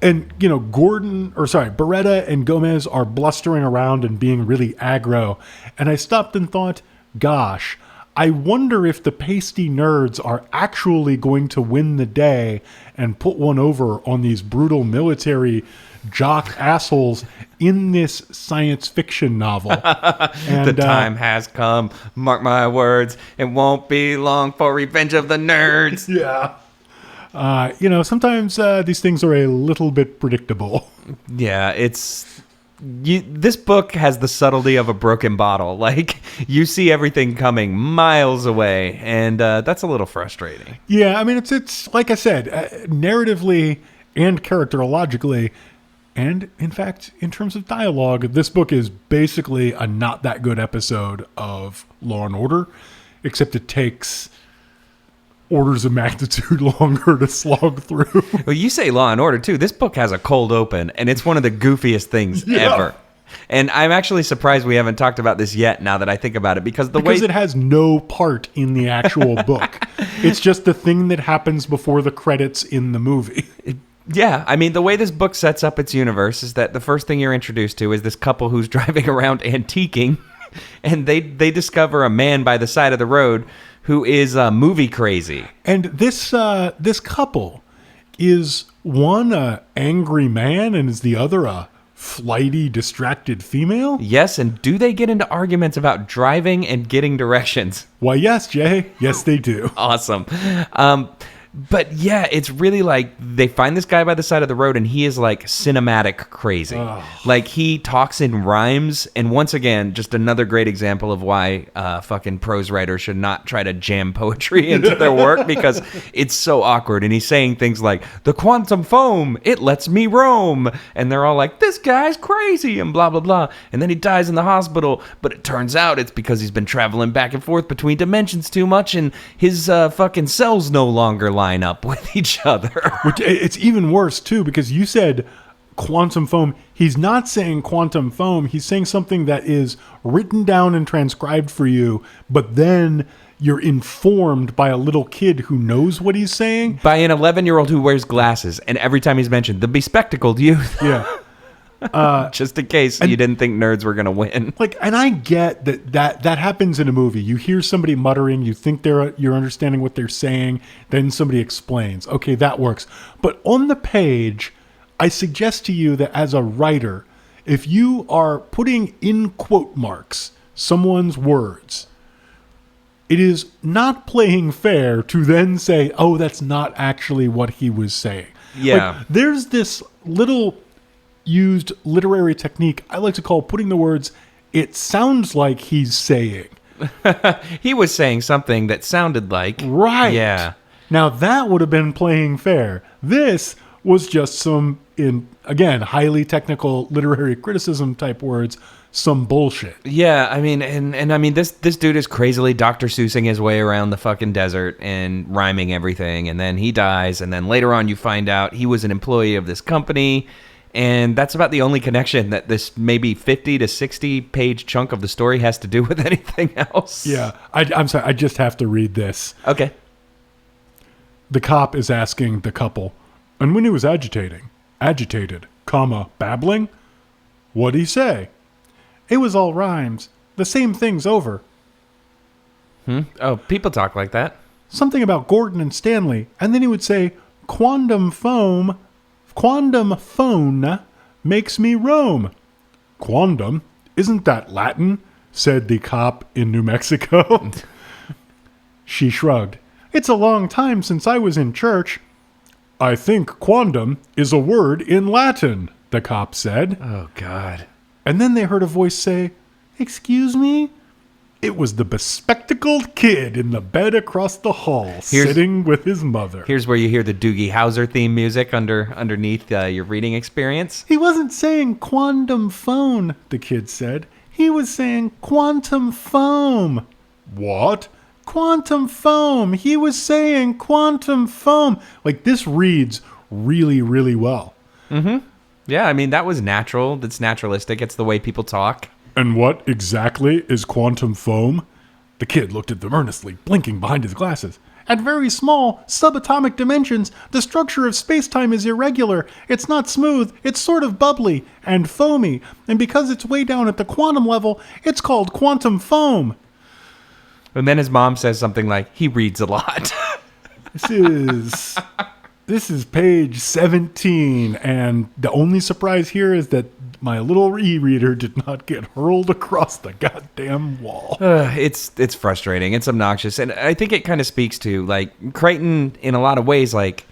And, you know, Beretta and Gomez are blustering around and being really aggro. And I stopped and thought, gosh, I wonder if the pasty nerds are actually going to win the day and put one over on these brutal military jock assholes in this science fiction novel. And, the time has come. Mark my words. It won't be long for Revenge of the Nerds. Yeah. You know, sometimes these things are a little bit predictable. Yeah, this book has the subtlety of a broken bottle. Like, you see everything coming miles away, and that's a little frustrating. Yeah, I mean, it's like I said, narratively and characterologically, and in fact, in terms of dialogue, this book is basically a not that good episode of Law and Order, except it takes orders of magnitude longer to slog through. Well, you say Law and Order too. This book has a cold open, and it's one of the goofiest things ever. And I'm actually surprised we haven't talked about this yet, now that I think about it, because it has no part in the actual book. It's just the thing that happens before the credits in the movie. Yeah, I mean, the way this book sets up its universe is that the first thing you're introduced to is this couple who's driving around antiquing, and they discover a man by the side of the road who is movie crazy. And this couple is one a angry man and is the other a flighty, distracted female? Yes, and do they get into arguments about driving and getting directions? Why, yes, Jay. Yes, they do. Awesome. But yeah, it's really like they find this guy by the side of the road and he is like cinematic crazy. Oh. Like he talks in rhymes. And once again, just another great example of why fucking prose writers should not try to jam poetry into their work because it's so awkward. And he's saying things like, the quantum foam, it lets me roam. And they're all like, this guy's crazy and blah, blah, blah. And then he dies in the hospital. But it turns out it's because he's been traveling back and forth between dimensions too much and his fucking cells no longer line up with each other. Which it's even worse too, because you said quantum foam. He's not saying quantum foam. He's saying something that is written down and transcribed for you, but then you're informed by a little kid who knows what he's saying. By an 11-year-old who wears glasses, and every time he's mentioned, the bespectacled youth. Yeah. Just in case you didn't think nerds were going to win. Like, and I get that happens in a movie. You hear somebody muttering, you think you're understanding what they're saying, then somebody explains. Okay, that works. But on the page, I suggest to you that as a writer, if you are putting in quote marks someone's words, it is not playing fair to then say, oh, that's not actually what he was saying. Yeah. Like, there's this little used literary technique I like to call putting the words, it sounds like he's saying. He was saying something that sounded like... Right. Yeah. Now, that would have been playing fair. This was just some, again, highly technical literary criticism type words, some bullshit. Yeah, I mean, and I mean, this dude is crazily Dr. Seussing his way around the fucking desert and rhyming everything, and then he dies, and then later on you find out he was an employee of this company, and that's about the only connection that this maybe 50 to 60 page chunk of the story has to do with anything else. Yeah, I'm sorry, I just have to read this. Okay. The cop is asking the couple, and when he was agitated, comma, babbling, what'd he say? It was all rhymes. The same things over. Oh, people talk like that. Something about Gordon and Stanley, and then he would say, quantum phone makes me roam. Quantum? Isn't that Latin? Said the cop in New Mexico. She shrugged. It's a long time since I was in church. I think quantum is a word in Latin, the cop said. Oh, God. And then they heard a voice say, excuse me? It was the bespectacled kid in the bed across the hall, sitting with his mother. Here's where you hear the Doogie Howser theme music underneath your reading experience. He wasn't saying quantum phone, the kid said. He was saying quantum foam. What? Quantum foam. He was saying quantum foam. Like, this reads really, really well. Mm-hmm. Yeah, I mean, that was natural. That's naturalistic. It's the way people talk. And what exactly is quantum foam? The kid looked at them earnestly, blinking behind his glasses. At very small, subatomic dimensions, the structure of space-time is irregular. It's not smooth, it's sort of bubbly and foamy. And because it's way down at the quantum level, it's called quantum foam. And then his mom says something like, he reads a lot. This is page 17, and the only surprise here is that my little e-reader did not get hurled across the goddamn wall. It's frustrating. It's obnoxious. And I think it kind of speaks to, like, Crichton, in a lot of ways, like,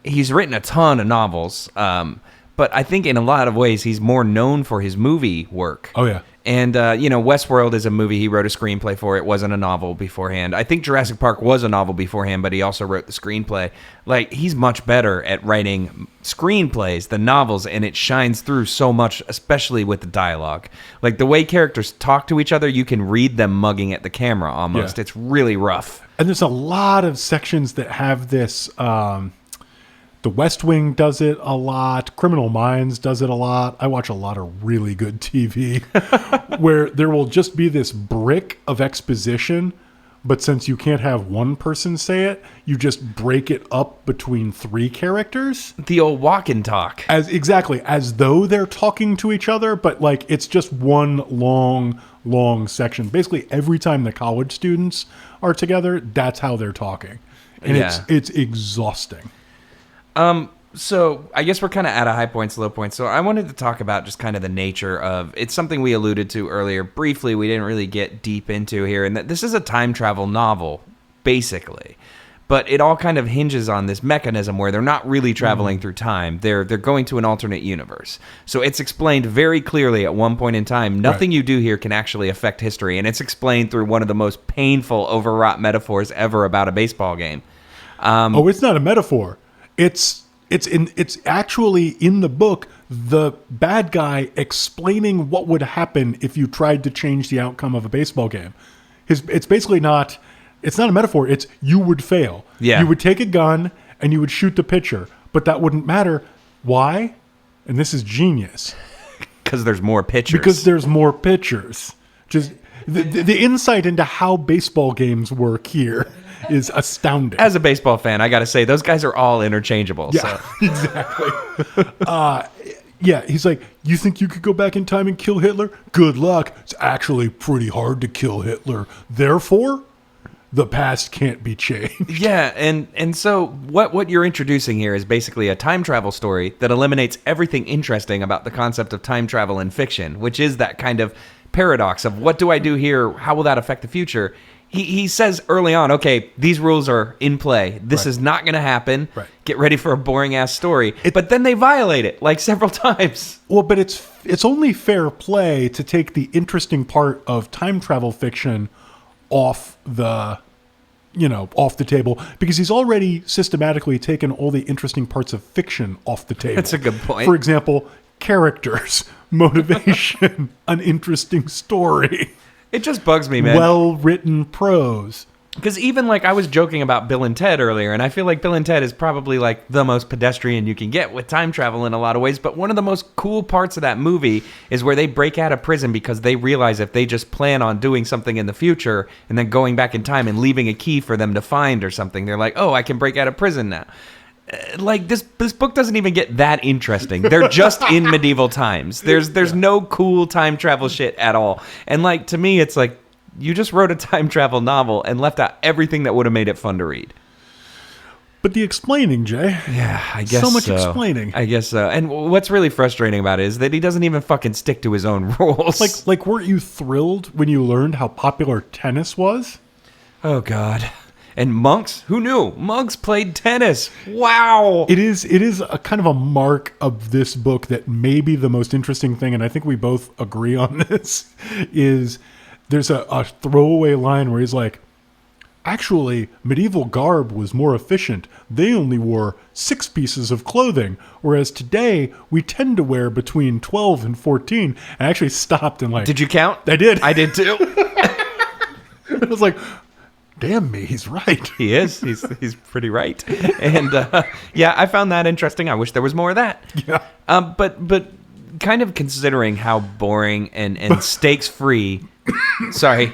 he's written a ton of novels, but I think in a lot of ways he's more known for his movie work. Oh, yeah. And, WestWorld is a movie. He wrote a screenplay for. It wasn't a novel beforehand. I think Jurassic Park was a novel beforehand, but he also wrote the screenplay. Like, he's much better at writing screenplays than novels, and it shines through so much, especially with the dialogue. Like, the way characters talk to each other, you can read them mugging at the camera almost. Yeah. It's really rough. And there's a lot of sections that have this... The West Wing does it a lot. Criminal Minds does it a lot. I watch a lot of really good TV where there will just be this brick of exposition, but since you can't have one person say it, you just break it up between three characters. The old walk and talk. Exactly. As though they're talking to each other, but like it's just one long section. Basically, every time the college students are together, that's how they're talking. And it's exhausting. So I guess we're kind of at a high points, low points. So I wanted to talk about just kind of the nature of, it's something we alluded to earlier briefly. We didn't really get deep into here, and that this is a time travel novel, basically. But it all kind of hinges on this mechanism where they're not really traveling through time. They're going to an alternate universe. So it's explained very clearly at one point in time. Nothing you do here can actually affect history, and it's explained through one of the most painful, overwrought metaphors ever about a baseball game. It's not a metaphor. It's actually in the book, the bad guy explaining what would happen if you tried to change the outcome of a baseball game. It's basically not a metaphor. It's you would fail. Yeah. You would take a gun and you would shoot the pitcher, but that wouldn't matter. Why? And this is genius. Because there's more pitchers. Because there's more pitchers. Just the insight into how baseball games work here is astounding. As a baseball fan, I got to say, those guys are all interchangeable. Yeah, so. Exactly. He's like, you think you could go back in time and kill Hitler? Good luck. It's actually pretty hard to kill Hitler. Therefore, the past can't be changed. Yeah, and so what you're introducing here is basically a time travel story that eliminates everything interesting about the concept of time travel in fiction, which is that kind of paradox of what do I do here? How will that affect the future? he says early on, okay, these rules are in play. This Right. is not going to happen. Right. Get ready for a boring ass story. But then they violate it like several times. Well, but it's only fair play to take the interesting part of time travel fiction off the table, because he's already systematically taken all the interesting parts of fiction off the table. That's a good point. For example, characters, motivation, an interesting story, It just bugs me, man. well-written prose. Because even like I was joking about Bill and Ted earlier, and I feel like Bill and Ted is probably like the most pedestrian you can get with time travel in a lot of ways. But one of the most cool parts of that movie is where they break out of prison because they realize if they just plan on doing something in the future and then going back in time and leaving a key for them to find or something, they're like, oh, I can break out of prison now. Like this book doesn't even get that interesting. They're just in medieval times. There's no cool time travel shit at all. And like to me, it's like you just wrote a time travel novel and left out everything that would have made it fun to read. But the explaining, Jay. Yeah, I guess so much explaining. I guess so. And what's really frustrating about it is that he doesn't even fucking stick to his own rules. Like weren't you thrilled when you learned how popular tennis was? Oh God. And monks? Who knew? Monks played tennis. Wow. It is a kind of a mark of this book that maybe the most interesting thing, and I think we both agree on this, is there's a throwaway line where he's like, actually, medieval garb was more efficient. They only wore 6 pieces of clothing, whereas today we tend to wear between 12 and 14. I actually stopped and like... Did you count? I did. I did too. I was like... Damn me, he's right. He is. He's pretty right. And yeah, I found that interesting. I wish there was more of that. Yeah. But kind of considering how boring and stakes free. Sorry.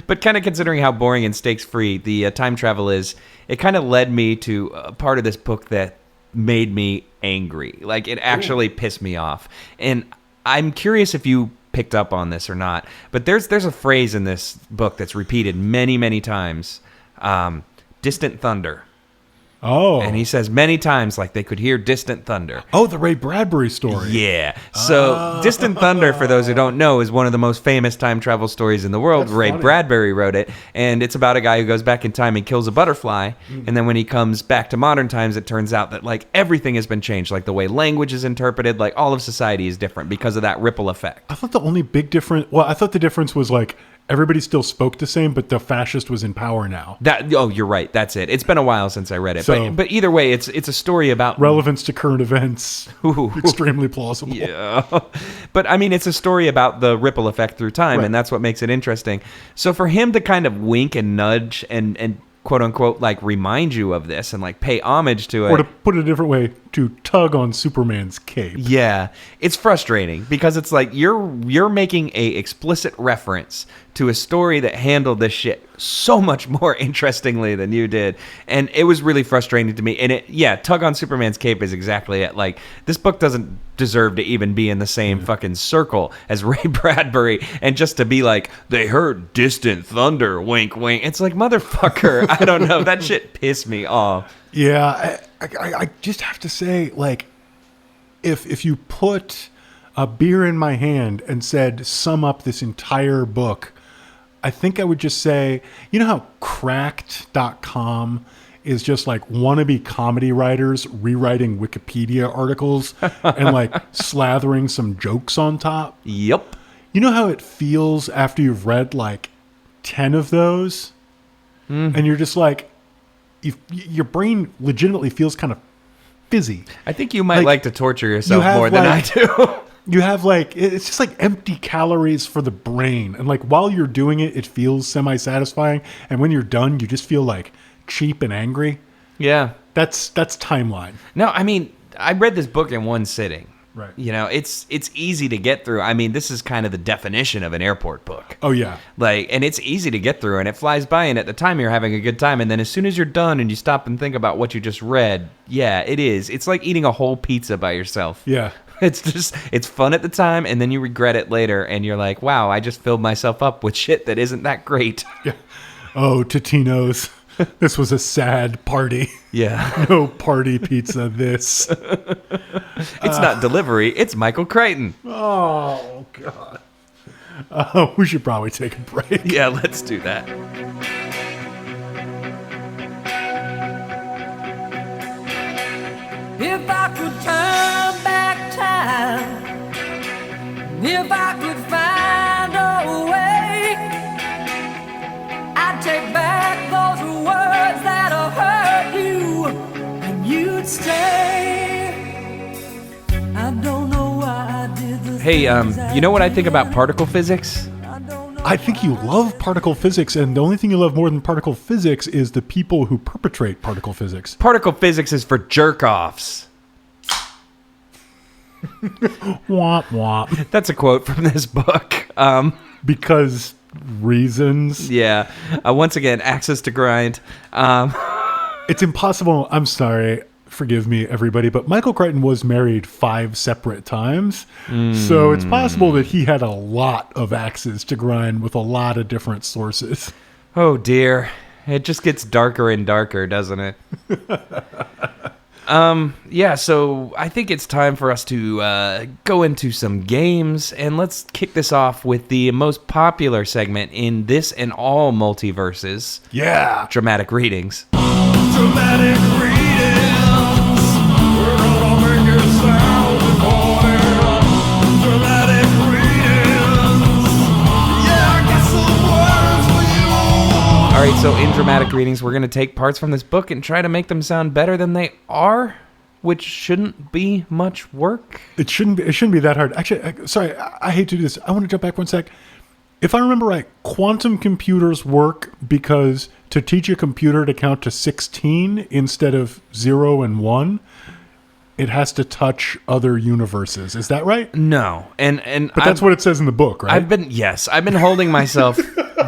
But kind of considering how boring and stakes free the time travel is, it kind of led me to a part of this book that made me angry. Like it actually pissed me off. And I'm curious if you picked up on this or not, but there's a phrase in this book that's repeated many times, distant thunder. Oh. And he says many times like they could hear distant thunder. Oh, the Ray Bradbury story. Yeah. So Distant Thunder, for those who don't know, is one of the most famous time travel stories in the world. That's Ray funny. Bradbury wrote it, and it's about a guy who goes back in time and kills a butterfly, and then when he comes back to modern times, it turns out that like everything has been changed, like the way language is interpreted, like all of society is different because of that ripple effect. I thought the only big difference... Well, I thought the difference was like everybody still spoke the same, but the fascist was in power now. You're right. That's it. It's been a while since I read it, So- but either way, it's a story about Relevance to current events. Extremely plausible. Yeah. But I mean, it's a story about the ripple effect through time, Right. and that's what makes it interesting. So for him to kind of wink and nudge and quote unquote like remind you of this and like pay homage to it. Or to put it a different way, to tug on Superman's cape. Yeah, it's frustrating because it's like you're making a explicit reference to a story that handled this shit so much more interestingly than you did, and it was really frustrating to me. And tug on Superman's cape is exactly it. Like this book doesn't deserve to even be in the same fucking circle as Ray Bradbury, and just to be like they heard distant thunder, wink wink. It's like motherfucker, I don't know. That shit pissed me off. Yeah, I just have to say, like, if you put a beer in my hand and said, sum up this entire book, I think I would just say, you know how cracked.com is just like wannabe comedy writers rewriting Wikipedia articles and like slathering some jokes on top? Yep. You know how it feels after you've read like 10 of those? And you're just like, your brain legitimately feels kind of fizzy. I think you might like to torture yourself more than I do. You have like, it's just like empty calories for the brain. And like while you're doing it, it feels semi-satisfying. And when you're done, you just feel like cheap and angry. Yeah. That's timeline. No, I mean, I read this book in one sitting. Right. You know, it's easy to get through. I mean, this is kind of the definition of an airport book. Oh, yeah. Like, and it's easy to get through, and it flies by, and at the time you're having a good time, and then as soon as you're done and you stop and think about what you just read, yeah, it is. It's like eating a whole pizza by yourself. Yeah. It's fun at the time, and then you regret it later, and you're like, wow, I just filled myself up with shit that isn't that great. Yeah. Oh, Totino's. This was a sad party. Yeah. No party pizza, this. It's not delivery, it's Michael Crichton. Oh, God. We should probably take a break. Yeah, let's do that. If I could turn back time, if I could find a way, I'd take back those words that have hurt you, and you'd stay. I don't know why I did the Hey, things you know what I think about particle physics? I think you love particle physics, and the only thing you love more than particle physics is the people who perpetrate particle physics. Particle physics is for jerk-offs. Womp womp. That's a quote from this book. Because reasons. Yeah. Once again, access to grind. It's impossible. I'm sorry. Forgive me, everybody, but Michael Crichton was married 5 separate times. So it's possible that he had a lot of axes to grind with a lot of different sources. Oh, dear. It just gets darker and darker, doesn't it? Yeah, so I think it's time for us to go into some games, and let's kick this off with the most popular segment in this and all multiverses. Yeah. Dramatic readings. dramatic readings. We're gonna make it sound important. Dramatic readings. Yeah, I got some words for you. All right, so in dramatic readings, we're going to take parts from this book and try to make them sound better than they are, which shouldn't be much work. It shouldn't be that hard. Actually, sorry, I hate to do this. I want to jump back one sec. If I remember right, quantum computers work because to teach a computer to count to 16 instead of 0 and 1, it has to touch other universes. Is that right? No, and But that's what it says in the book, right? I've been holding myself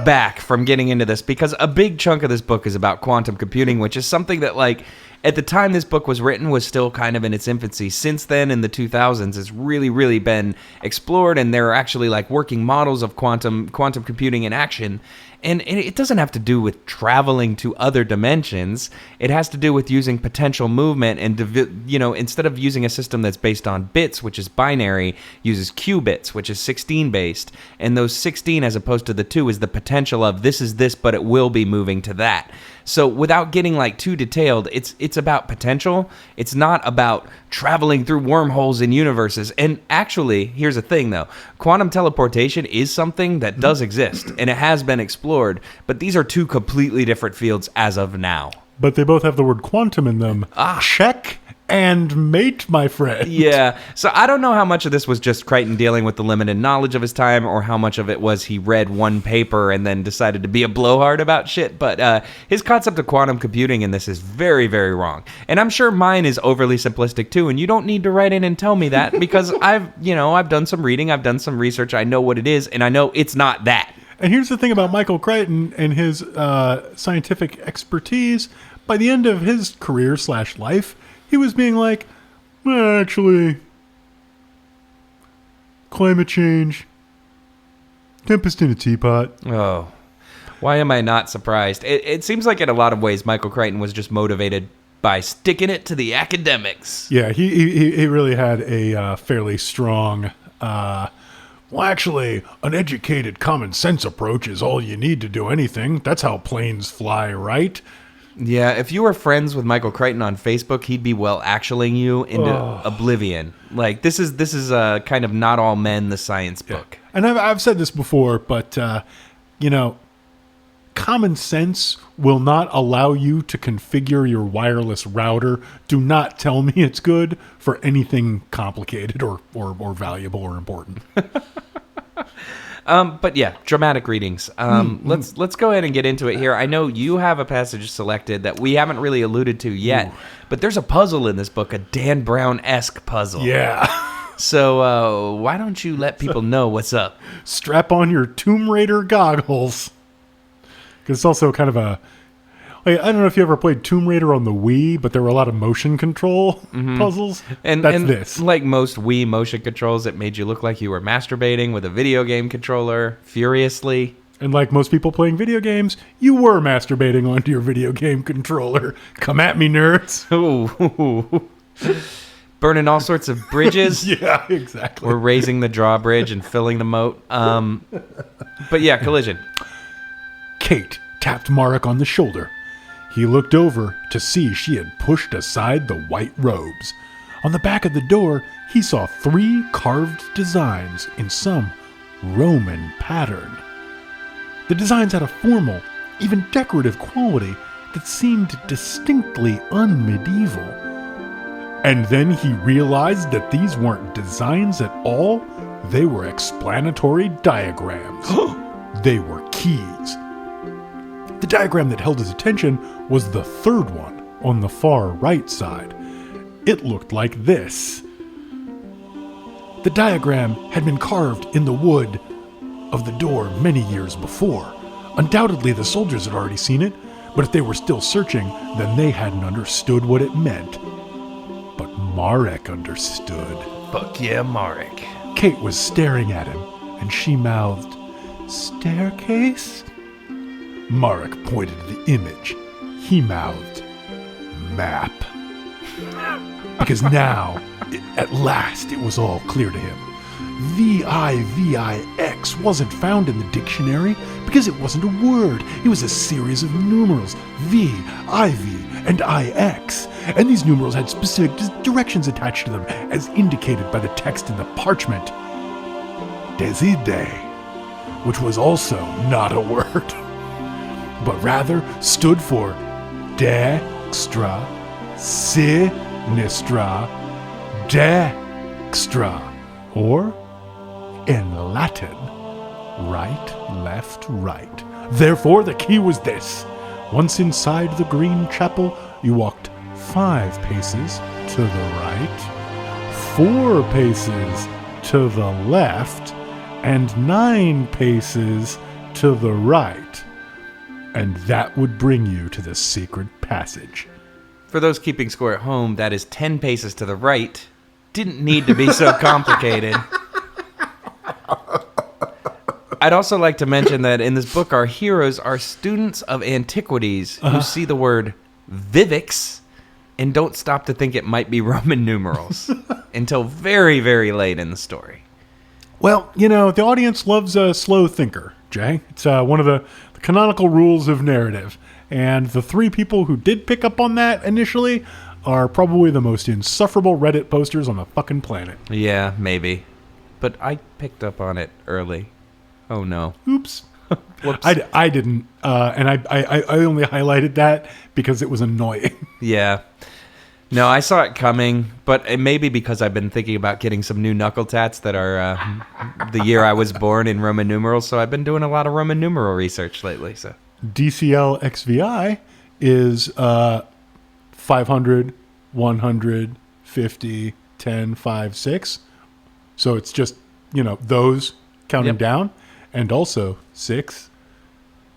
back from getting into this because a big chunk of this book is about quantum computing, which is something that, like, at the time this book was written was still kind of in its infancy. Since then, in the 2000s, it's really, really been explored, and there are actually like working models of quantum computing in action. And it doesn't have to do with traveling to other dimensions. It has to do with using potential movement and, instead of using a system that's based on bits, which is binary, uses qubits, which is 16 based. And those 16, as opposed to the 2, is the potential of this is this, but it will be moving to that. So without getting like too detailed, it's about potential. It's not about traveling through wormholes in universes. And actually, here's the thing though. Quantum teleportation is something that does exist, and it has been explored, but these are two completely different fields as of now. But they both have the word quantum in them. Check and mate, my friend. Yeah. So I don't know how much of this was just Crichton dealing with the limited knowledge of his time, or how much of it was he read one paper and then decided to be a blowhard about shit. But his concept of quantum computing in this is very, very wrong. And I'm sure mine is overly simplistic too. And you don't need to write in and tell me that because I've done some reading, I've done some research, I know what it is, and I know it's not that. And here's the thing about Michael Crichton and his scientific expertise. By the end of his career / life, he was being like, well, actually, climate change, tempest in a teapot. Oh, why am I not surprised? It seems like in a lot of ways, Michael Crichton was just motivated by sticking it to the academics. Yeah, he really had a fairly strong, well, actually, an educated common sense approach is all you need to do anything. That's how planes fly, right? Yeah, if you were friends with Michael Crichton on Facebook, he'd be actuallying you into oblivion. Like, this is a kind of Not All Men, the science book. And I've said this before, but, common sense will not allow you to configure your wireless router. Do not tell me it's good for anything complicated or valuable or important. But yeah, dramatic readings. Let's go ahead and get into it here. I know you have a passage selected that we haven't really alluded to yet, but there's a puzzle in this book, a Dan Brown-esque puzzle. Yeah. So why don't you let people know what's up? Strap on your Tomb Raider goggles. Because it's also kind of a... I don't know if you ever played Tomb Raider on the Wii, but there were a lot of motion control puzzles. And that's this. Like most Wii motion controls, it made you look like you were masturbating with a video game controller furiously. And like most people playing video games, you were masturbating onto your video game controller. Come at me, nerds. Ooh. burning all sorts of bridges. Yeah, exactly. We're raising the drawbridge and filling the moat. But yeah, collision. Kate tapped Marek on the shoulder. He looked over to see she had pushed aside the white robes. On the back of the door, he saw 3 carved designs in some Roman pattern. The designs had a formal, even decorative quality that seemed distinctly unmedieval. And then he realized that these weren't designs at all. They were explanatory diagrams. They were keys. The diagram that held his attention was the third one on the far right side. It looked like this. The diagram had been carved in the wood of the door many years before. Undoubtedly, the soldiers had already seen it, but if they were still searching, then they hadn't understood what it meant. But Marek understood. Fuck yeah, Marek. Kate was staring at him, and she mouthed, "Staircase?" Marek pointed to the image. He mouthed, "Map." Because now, at last, it was all clear to him. VIVIX wasn't found in the dictionary because it wasn't a word. It was a series of numerals, V, IV, and IX. And these numerals had specific directions attached to them, as indicated by the text in the parchment. Deside, which was also not a word, but rather stood for dextra, sinistra, dextra, or in Latin, right, left, right. Therefore, the key was this. Once inside the green chapel, you walked 5 paces to the right, 4 paces to the left, and 9 paces to the right. And that would bring you to the secret passage. For those keeping score at home, that is 10 paces to the right. Didn't need to be so complicated. I'd also like to mention that in this book, our heroes are students of antiquities who see the word vivix and don't stop to think it might be Roman numerals until very, very late in the story. Well, you know, the audience loves a slow thinker, Jay. It's one of the canonical rules of narrative. And the 3 people who did pick up on that initially are probably the most insufferable Reddit posters on the fucking planet. Yeah, maybe. But I picked up on it early. Oh, no. Oops. Whoops. I didn't, and I only highlighted that because it was annoying. Yeah. No, I saw it coming, but it may be because I've been thinking about getting some new knuckle tats that are the year I was born in Roman numerals, so I've been doing a lot of Roman numeral research lately. So DCL XVI is 500, 100, 50, 10, 5, 6. So it's just, you know, those counting down. And also 6,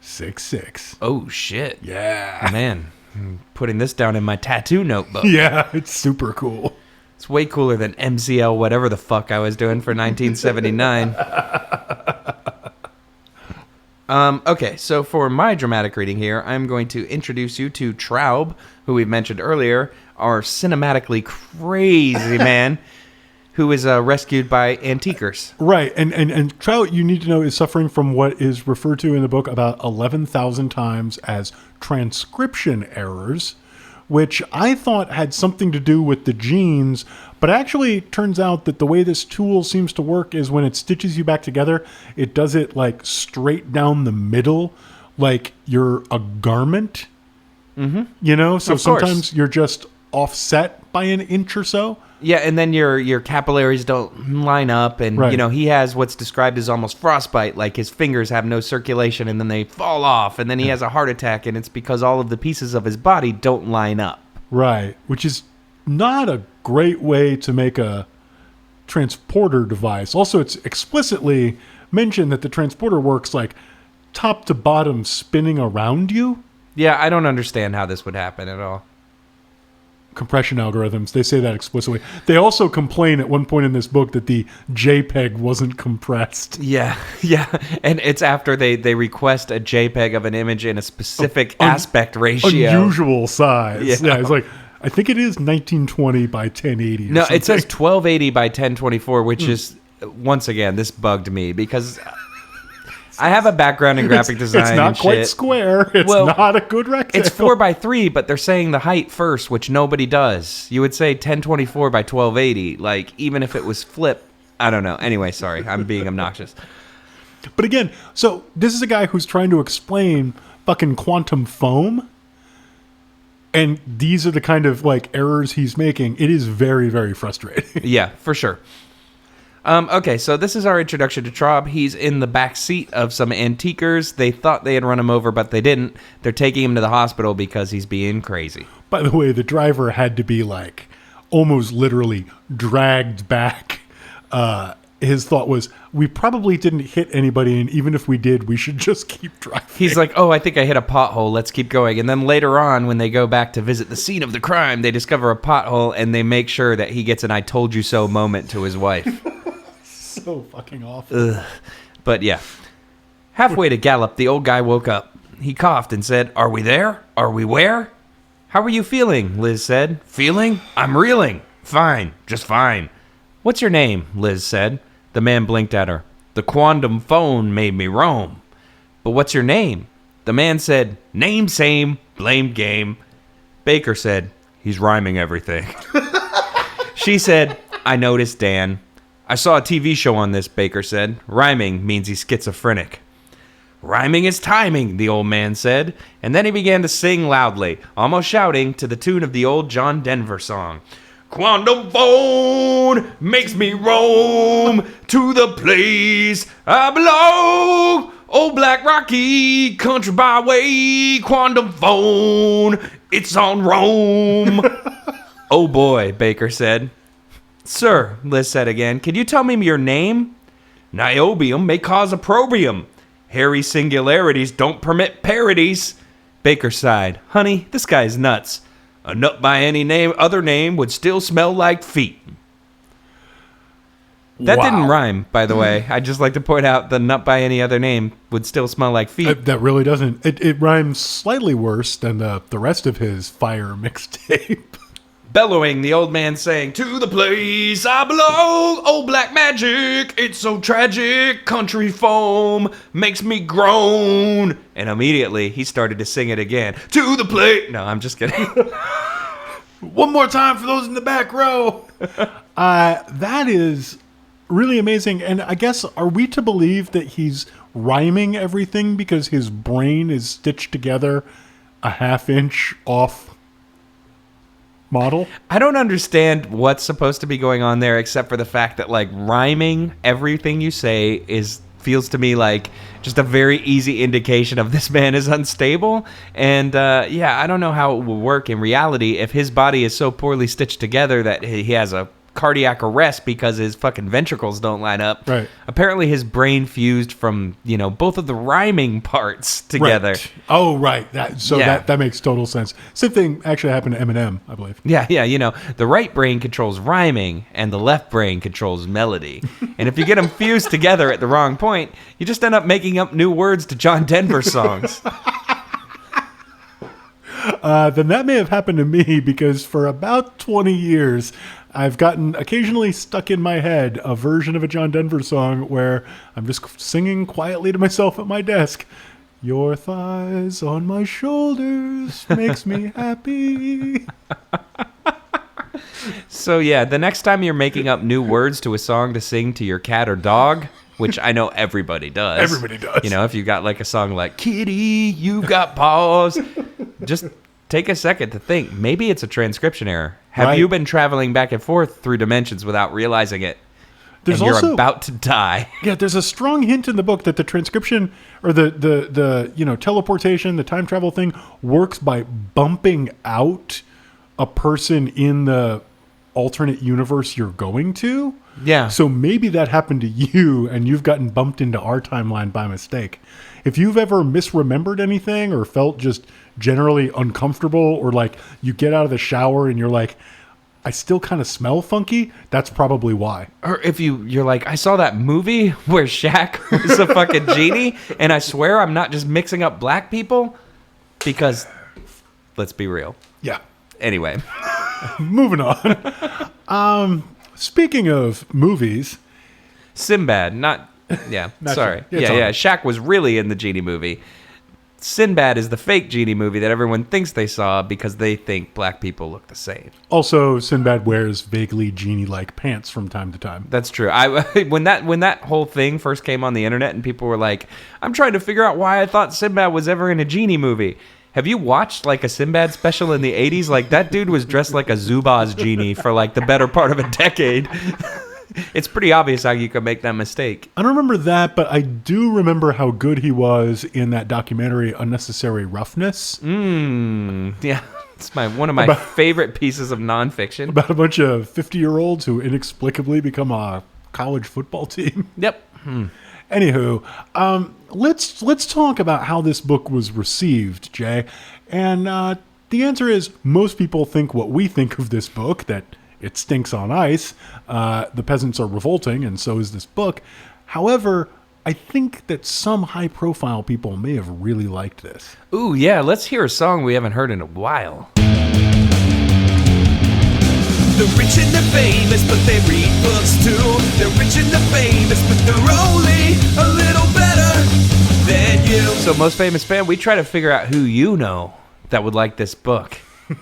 6, 6. Oh, shit. Yeah. Man, I'm putting this down in my tattoo notebook. Yeah, it's super cool. It's way cooler than MCL whatever the fuck I was doing for 1979. Okay, so for my dramatic reading here, I'm going to introduce you to Traub, who we mentioned earlier, our cinematically crazy man, who is rescued by antiquers. Right, and Trout, you need to know, is suffering from what is referred to in the book about 11,000 times as transcription errors, which I thought had something to do with the genes, but actually it turns out that the way this tool seems to work is when it stitches you back together, it does it like straight down the middle, like you're a garment, you know? So sometimes you're just offset by an inch or so. Yeah, and then your capillaries don't line up, and you know, he has what's described as almost frostbite, like his fingers have no circulation and then they fall off, and then he has a heart attack, and it's because all of the pieces of his body don't line up. Right, which is not a great way to make a transporter device. Also, it's explicitly mentioned that the transporter works like top to bottom spinning around you. Yeah, I don't understand how this would happen at all. Compression algorithms, they say that explicitly. They also complain at one point in this book that the JPEG wasn't compressed. Yeah, and it's after they request a JPEG of an image in a specific aspect ratio. Unusual size. Yeah, it's like, I think it is 1920 by 1080. No, it says 1280 by 1024, which is, once again, this bugged me because I have a background in graphic design. It's not and quite shit. square. It's not a good rectangle. It's 4 by 3, but they're saying the height first, which nobody does. You would say 1024 by 1280, like even if it was flip. I don't know. Anyway, sorry, I'm being obnoxious. But again, so this is a guy who's trying to explain fucking quantum foam. And these are the kind of like errors he's making. It is very, very frustrating. Yeah, for sure. Okay, so this is our introduction to Traub. He's in the back seat of some antiquers. They thought they had run him over, but they didn't. They're taking him to the hospital because he's being crazy. By the way, the driver had to be like almost literally dragged back. His thought was, we probably didn't hit anybody, and even if we did, we should just keep driving. He's like, oh, I think I hit a pothole. Let's keep going. And then later on, when they go back to visit the scene of the crime, they discover a pothole, and they make sure that he gets an I told you so moment to his wife. So fucking awful. Ugh. But yeah. Halfway to Gallup, the old guy woke up. He coughed and said, are we there? Are we where? How are you feeling? Liz said. Feeling? I'm reeling. Fine. Just fine. What's your name? Liz said. The man blinked at her. The quantum phone made me roam. But what's your name? The man said, name same, blame game. Baker said, he's rhyming everything. She said, I noticed, Dan. I saw a TV show on this, Baker said. Rhyming means he's schizophrenic. Rhyming is timing, the old man said. And then he began to sing loudly, almost shouting, to the tune of the old John Denver song. Quantum phone makes me roam to the place I belong. Old Black Rocky country byway. Quantum phone, it's on Rome. Oh boy, Baker said. Sir, Liz said again, can you tell me your name? Niobium may cause opprobrium. Hairy singularities don't permit parodies. Baker sighed. Honey, this guy's nuts. A nut by any other name would still smell like feet. That didn't rhyme, by the way. I'd just like to point out the nut by any other name would still smell like feet. That really doesn't. It rhymes slightly worse than the rest of his Fire mixtape. Bellowing, the old man sang, to the place I belong, old black magic, it's so tragic, country foam makes me groan. And immediately, he started to sing it again, to the place. No, I'm just kidding. One more time for those in the back row. That is really amazing. And I guess, are we to believe that he's rhyming everything because his brain is stitched together a half-inch off model? I don't understand what's supposed to be going on there except for the fact that like rhyming everything you say feels to me like just a very easy indication of this man is unstable. And I don't know how it will work in reality if his body is so poorly stitched together that he has a cardiac arrest because his fucking ventricles don't line up. Right. Apparently his brain fused from, both of the rhyming parts together. Right. Oh, right. That makes total sense. Same thing actually happened to Eminem, I believe. Yeah, the right brain controls rhyming and the left brain controls melody. And if you get them fused together at the wrong point, you just end up making up new words to John Denver songs. Then that may have happened to me because for about 20 years, I've gotten occasionally stuck in my head a version of a John Denver song where I'm just singing quietly to myself at my desk. Your thighs on my shoulders makes me happy. So yeah, the next time you're making up new words to a song to sing to your cat or dog, which I know everybody does. Everybody does. If you got like a song like Kitty, you've got paws, just take a second to think. Maybe it's a transcription error. Have you been traveling back and forth through dimensions without realizing it? And you're about to die. Yeah, there's a strong hint in the book that the transcription or the teleportation, the time travel thing works by bumping out a person in the alternate universe you're going to. Yeah. So maybe that happened to you and you've gotten bumped into our timeline by mistake. If you've ever misremembered anything or felt just generally uncomfortable or like you get out of the shower and you're like, I still kind of smell funky, that's probably why. Or if you're like, I saw that movie where Shaq was a fucking genie and I swear I'm not just mixing up black people because let's be real. Yeah. Anyway. moving on. Speaking of movies, Sinbad, not sorry. Shaq. It's all right. Shaq was really in the Genie movie. Sinbad is the fake Genie movie that everyone thinks they saw because they think black people look the same. Also, Sinbad wears vaguely genie-like pants from time to time. That's true. When that whole thing first came on the internet and people were like, I'm trying to figure out why I thought Sinbad was ever in a Genie movie. Have you watched like a Sinbad special in the 80s? Like that dude was dressed like a Zubaz genie for like the better part of a decade. It's pretty obvious how you could make that mistake. I don't remember that, but I do remember how good he was in that documentary, Unnecessary Roughness. Yeah, it's one of my favorite pieces of nonfiction. About a bunch of 50-year-olds who inexplicably become a college football team. Yep. Anywho, let's talk about how this book was received, Jay. And the answer is most people think what we think of this book, that it stinks on ice. The peasants are revolting, and so is this book. However, I think that some high-profile people may have really liked this. Ooh, yeah, let's hear a song we haven't heard in a while. The rich and the famous, but they read books too. They're rich and the famous, but they're only a little better than you. So, Most Famous Fan, we try to figure out who you know that would like this book.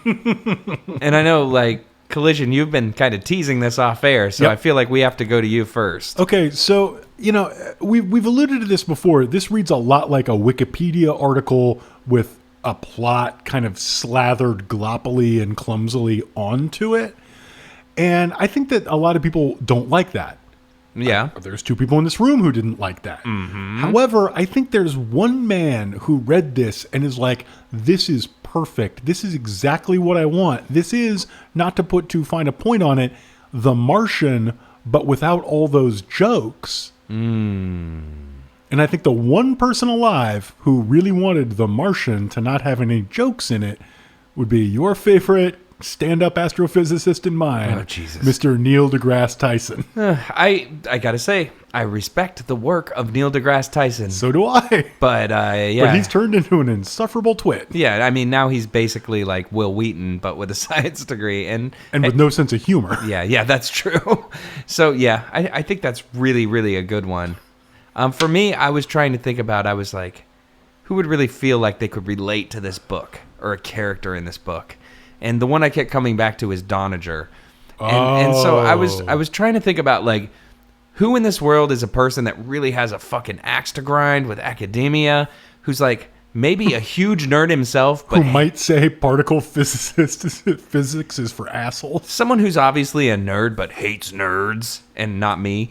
And I know, like, Collision, you've been kind of teasing this off air, so Yep. I feel like we have to go to you first. Okay, so, we've alluded to this before. This reads a lot like a Wikipedia article with a plot kind of slathered gloppily and clumsily onto it. And I think that a lot of people don't like that. Yeah. There's two people in this room who didn't like that. Mm-hmm. However, I think there's one man who read this and is like, this is perfect. This is exactly what I want. This is, not to put too fine a point on it, The Martian, but without all those jokes. And I think the one person alive who really wanted The Martian to not have any jokes in it would be your favorite stand-up astrophysicist in mine, Oh, Jesus. Mr. Neil deGrasse Tyson. I gotta say, I respect the work of Neil deGrasse Tyson. So do I. But, yeah. But he's turned into an insufferable twit. Yeah, I mean, now he's basically like Will Wheaton, but with a science degree. And with no sense of humor. Yeah, that's true. So, yeah, I think that's really, really a good one. For me, I was trying to think about, I was like, who would really feel like they could relate to this book or a character in this book? And the one I kept coming back to is Doniger. And so I was trying to think about, like, who in this world is a person that really has a fucking axe to grind with academia, who's, like, maybe a huge nerd himself, but Who might say particle physics is for assholes. someone who's obviously a nerd but hates nerds, and not me.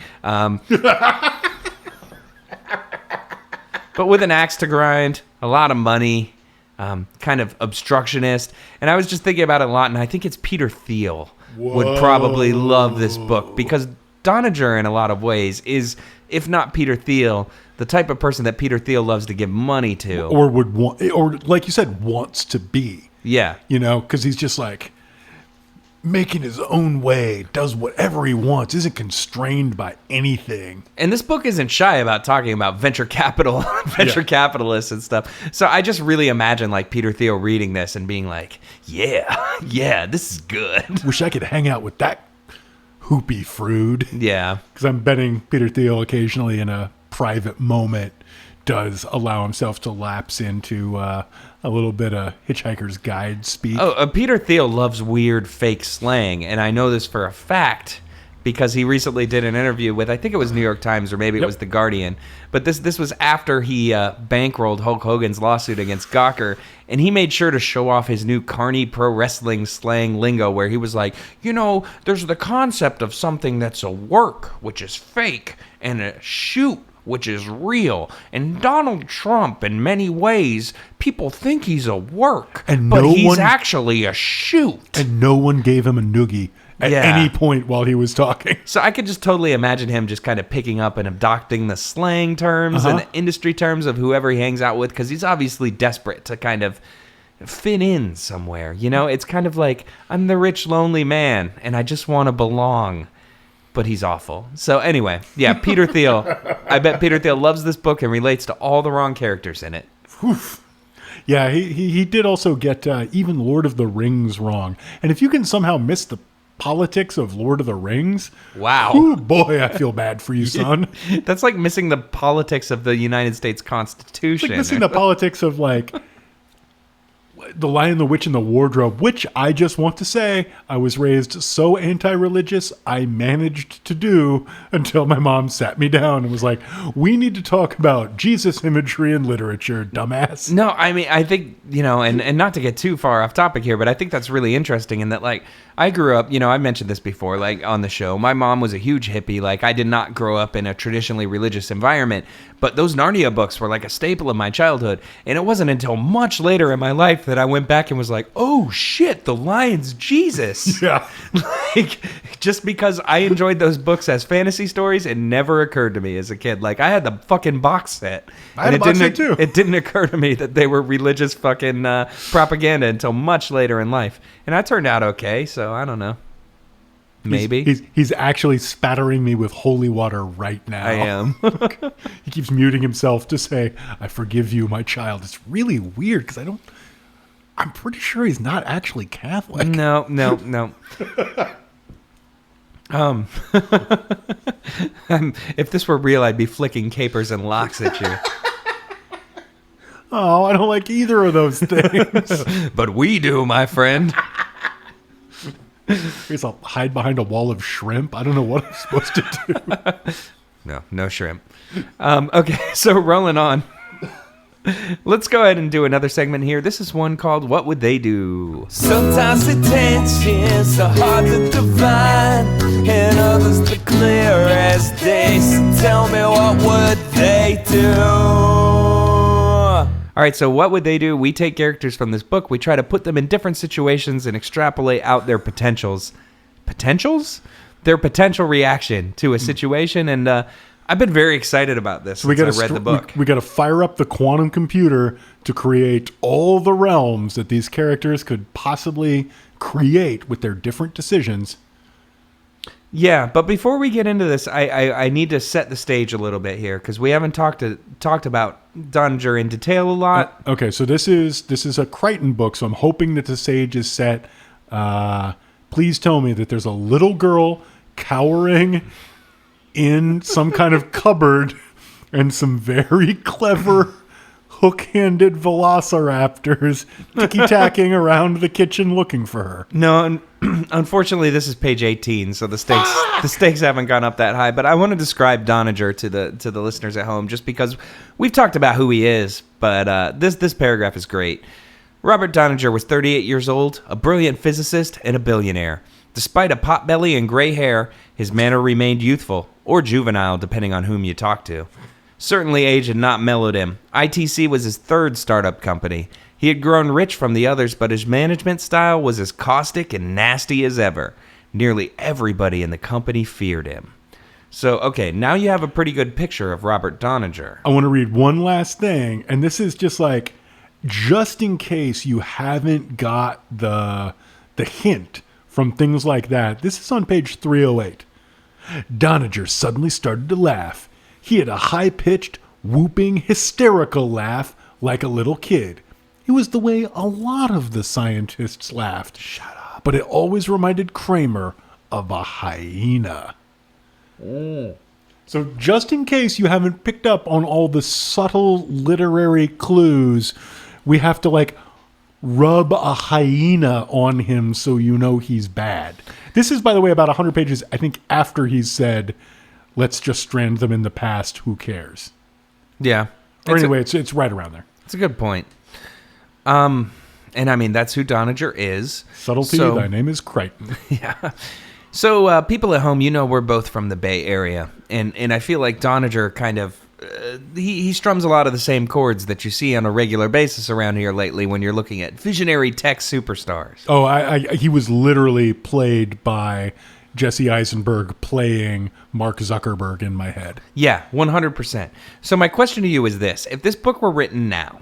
But with an axe to grind, a lot of money, kind of obstructionist. And I was just thinking about it a lot, and I think it's Peter Thiel would probably love this book, because Doniger, in a lot of ways, is, if not Peter Thiel, the type of person that Peter Thiel loves to give money to. Or would want, or like you said, wants to be. Yeah. Because he's just like making his own way, does whatever he wants, isn't constrained by anything. And this book isn't shy about talking about venture capital, capitalists and stuff. So I just really imagine like Peter Thiel reading this and being like, yeah, this is good. Wish I could hang out with that hoopy frood. Yeah. Because I'm betting Peter Thiel occasionally in a private moment does allow himself to lapse into a little bit of Hitchhiker's Guide speak. Oh, Peter Thiel loves weird fake slang, and I know this for a fact because he recently did an interview with, I think it was New York Times or maybe it was The Guardian, but this was after he bankrolled Hulk Hogan's lawsuit against Gawker, and he made sure to show off his new Carney Pro Wrestling slang lingo, where he was like, there's the concept of something that's a work, which is fake, and a shoot, which is real. And Donald Trump, in many ways, people think he's a work, but he's actually a shoot. And no one gave him a noogie at any point while he was talking. So I could just totally imagine him just kind of picking up and adopting the slang terms and the industry terms of whoever he hangs out with, because he's obviously desperate to kind of fit in somewhere. It's kind of like, I'm the rich, lonely man, and I just want to belong. But he's awful. So anyway, yeah, Peter Thiel. I bet Peter Thiel loves this book and relates to all the wrong characters in it. Yeah, he did also get even Lord of the Rings wrong. And if you can somehow miss the politics of Lord of the Rings, Wow. whew, boy, I feel bad for you, son. That's like missing the politics of the United States Constitution. It's like missing the politics of like The Lion, the Witch, and the Wardrobe, which I just want to say I was raised so anti-religious I managed to do until my mom sat me down and was like, we need to talk about Jesus imagery in literature, dumbass. No, I mean, I think, and not to get too far off topic here, but I think that's really interesting in that, like, I grew up, I mentioned this before, like, on the show. My mom was a huge hippie. Like, I did not grow up in a traditionally religious environment, but those Narnia books were like a staple of my childhood. And it wasn't until much later in my life that I went back and was like, oh, shit, the lion's Jesus. Yeah. Like, just because I enjoyed those books as fantasy stories, it never occurred to me as a kid. Like, I had the fucking box set. I had a box set, too. It didn't occur to me that they were religious fucking propaganda until much later in life. And I turned out okay, so I don't know. Maybe. He's actually spattering me with holy water right now. I am. He keeps muting himself to say, I forgive you, my child. It's really weird because I'm pretty sure he's not actually Catholic. No. If this were real, I'd be flicking capers and locks at you. Oh, I don't like either of those things. But we do, my friend. I guess I'll hide behind a wall of shrimp. I don't know what I'm supposed to do. No shrimp. Okay, so rolling on. Let's go ahead and do another segment here. This is one called What Would They Do? Sometimes attention's so hard to define, and others the clear as day. So tell me, what would they do? All right, so what would they do? We take characters from this book, we try to put them in different situations and extrapolate out their potentials. Potentials? Their potential reaction to a situation, and I've been very excited about this since I read the book. We got to fire up the quantum computer to create all the realms that these characters could possibly create with their different decisions. Yeah, but before we get into this, I need to set the stage a little bit here because we haven't talked about Doniger in detail a lot. Okay, so this is a Crichton book, so I'm hoping that the stage is set. Please tell me that there's a little girl cowering in some kind of cupboard and some very clever hook-handed velociraptors ticky-tacking around the kitchen looking for her. No, unfortunately, this is page 18, so the stakes haven't gone up that high. But I want to describe Doniger to the listeners at home, just because we've talked about who he is. But this paragraph is great. Robert Doniger was 38 years old, a brilliant physicist, and a billionaire. Despite a potbelly and gray hair, his manner remained youthful, or juvenile, depending on whom you talk to. Certainly age had not mellowed him. ITC was his third startup company. He had grown rich from the others, but his management style was as caustic and nasty as ever. Nearly everybody in the company feared him. So, okay, now you have a pretty good picture of Robert Doniger. I want to read one last thing, and this is just in case you haven't got the hint from things like that. This is on page 308. Doniger suddenly started to laugh. He had a high-pitched, whooping, hysterical laugh like a little kid. It was the way a lot of the scientists laughed. Shut up. But it always reminded Kramer of a hyena. So just in case you haven't picked up on all the subtle literary clues, we have to rub a hyena on him so you know he's bad. This is, by the way, about 100 pages, I think, after he's said, let's just strand them in the past, who cares? Yeah. Or anyway, it's right around there. It's a good point. And I mean, that's who Doniger is. Subtlety, thy name is Crichton. Yeah. So people at home, we're both from the Bay Area. And I feel like Doniger kind of, he strums a lot of the same chords that you see on a regular basis around here lately when you're looking at visionary tech superstars. Oh, he was literally played by Jesse Eisenberg playing Mark Zuckerberg in my head. Yeah, 100%. So my question to you is this. If this book were written now,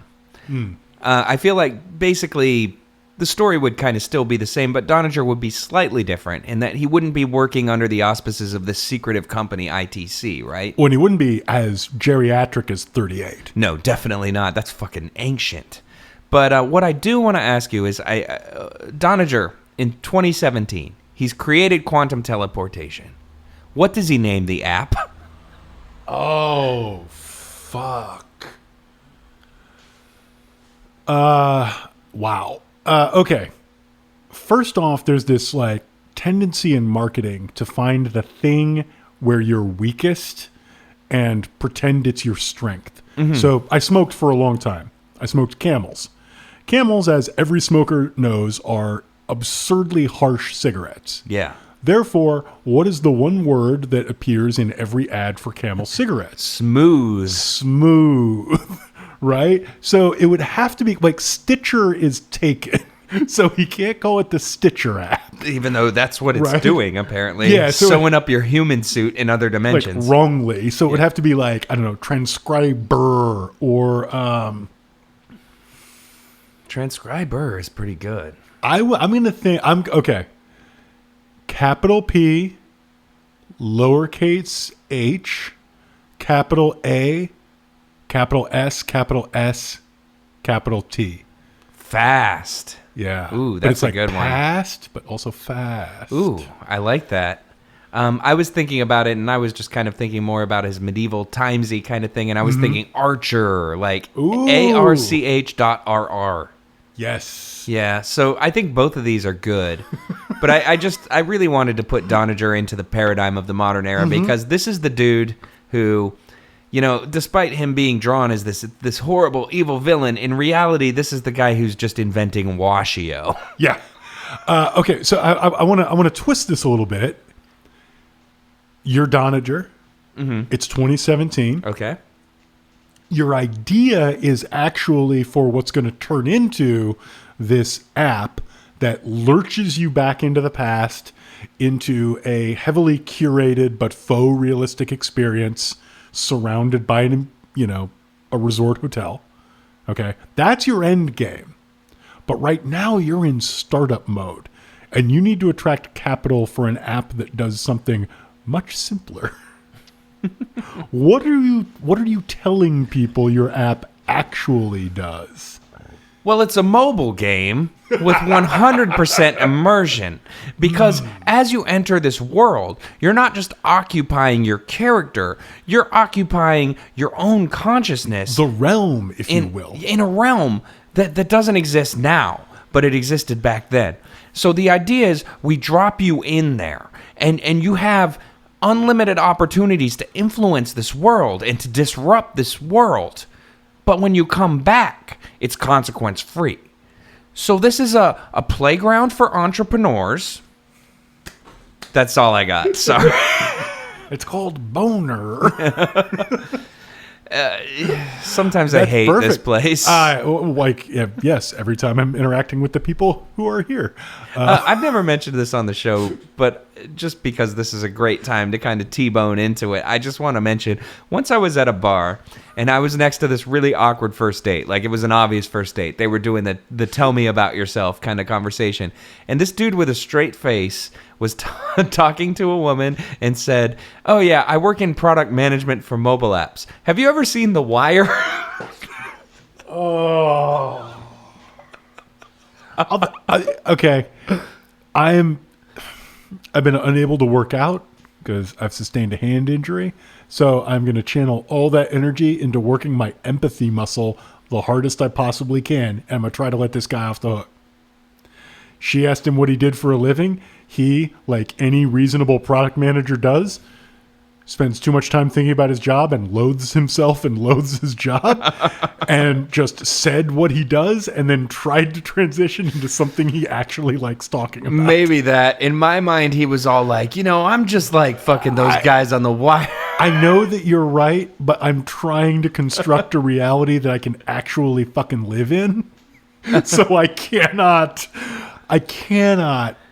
I feel like basically the story would kind of still be the same, but Doniger would be slightly different in that he wouldn't be working under the auspices of this secretive company, ITC, right? Well, he wouldn't be as geriatric as 38. No, definitely not. That's fucking ancient. But what I do want to ask you is, Doniger, in 2017, he's created quantum teleportation. What does he name the app? Oh, fuck. Wow. Okay. First off, there's this like tendency in marketing to find the thing where you're weakest and pretend it's your strength. So I smoked for a long time. I smoked Camels. Camels, as every smoker knows, are absurdly harsh cigarettes. Yeah. Therefore, what is the one word that appears in every ad for Camel cigarettes? Smooth. Smooth. Right? So it would have to be like Stitcher is taken. So he can't call it the Stitcher app. Even though that's what it's Right. doing, apparently. Yeah, so sewing up your human suit in other Like dimensions. wrongly. So it would have to be like, I don't know, transcriber or Transcriber is pretty good. I'm going to think okay. Capital P, lowercase h, capital A, capital S, capital T. Fast. Yeah. Ooh, But that's it's a like good one. Fast, but also fast. Ooh, I like that. I was thinking about it, and I was just kind of thinking more about his medieval timesy kind of thing, and I was thinking Archer, like Ooh. ARCH.RR. Yes. Yeah, so I think both of these are good. But I really wanted to put Doniger into the paradigm of the modern era because this is the dude who, you know, despite him being drawn as this horrible, evil villain, in reality, this is the guy who's just inventing Washio. Yeah. Okay, so I want to twist this a little bit. You're Doniger. It's 2017. Okay. Your idea is actually for what's going to turn into this app that lurches you back into the past, into a heavily curated but faux realistic experience surrounded by a resort hotel. Okay, that's your end game. But right now you're in startup mode, and you need to attract capital for an app that does something much simpler. What are you telling people your app actually does? Well, it's a mobile game with 100% immersion because as you enter this world, you're not just occupying your character, you're occupying your own consciousness. The realm, if you will. In a realm that doesn't exist now, but it existed back then. So the idea is we drop you in there and you have unlimited opportunities to influence this world and to disrupt this world. But when you come back, it's consequence free. So this is a playground for entrepreneurs. That's all I got. Sorry. It's called Boner. Sometimes I hate this place. Yes, every time I'm interacting with the people who are here. I've never mentioned this on the show, but just because this is a great time to kind of T-bone into it, I just want to mention, once I was at a bar, and I was next to this really awkward first date. Like, it was an obvious first date. They were doing the tell me about yourself kind of conversation. And this dude with a straight face was talking to a woman and said, "Oh yeah, I work in product management for mobile apps. Have you ever seen The Wire?" Oh. Okay. I've been unable to work out because I've sustained a hand injury. So I'm going to channel all that energy into working my empathy muscle the hardest I possibly can. And I'm going to try to let this guy off the hook. She asked him what he did for a living. He, like any reasonable product manager does, spends too much time thinking about his job and loathes himself and loathes his job and just said what he does and then tried to transition into something he actually likes talking about. Maybe that. In my mind, he was all like, I'm just like fucking those guys on The Wire. I know that you're right, but I'm trying to construct a reality that I can actually fucking live in. So I cannot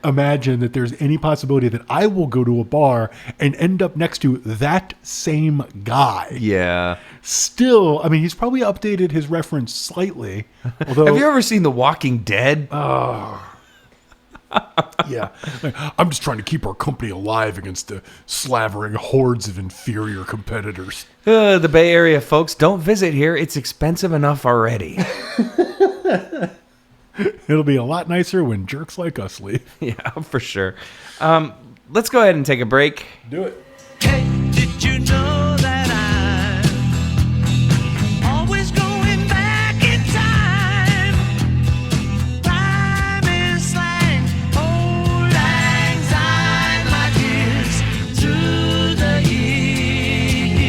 imagine that there's any possibility that I will go to a bar and end up next to that same guy. Yeah. Still, I mean, he's probably updated his reference slightly. Although, Have you ever seen The Walking Dead? yeah. I'm just trying to keep our company alive against the slavering hordes of inferior competitors. The Bay Area folks, don't visit here. It's expensive enough already. It'll be a lot nicer when jerks like us leave. Yeah, for sure. Let's go ahead and take a break. Do it. Hey, did you know that I'm always going back in time? Time is slang, old lang syne, my dears, through the years.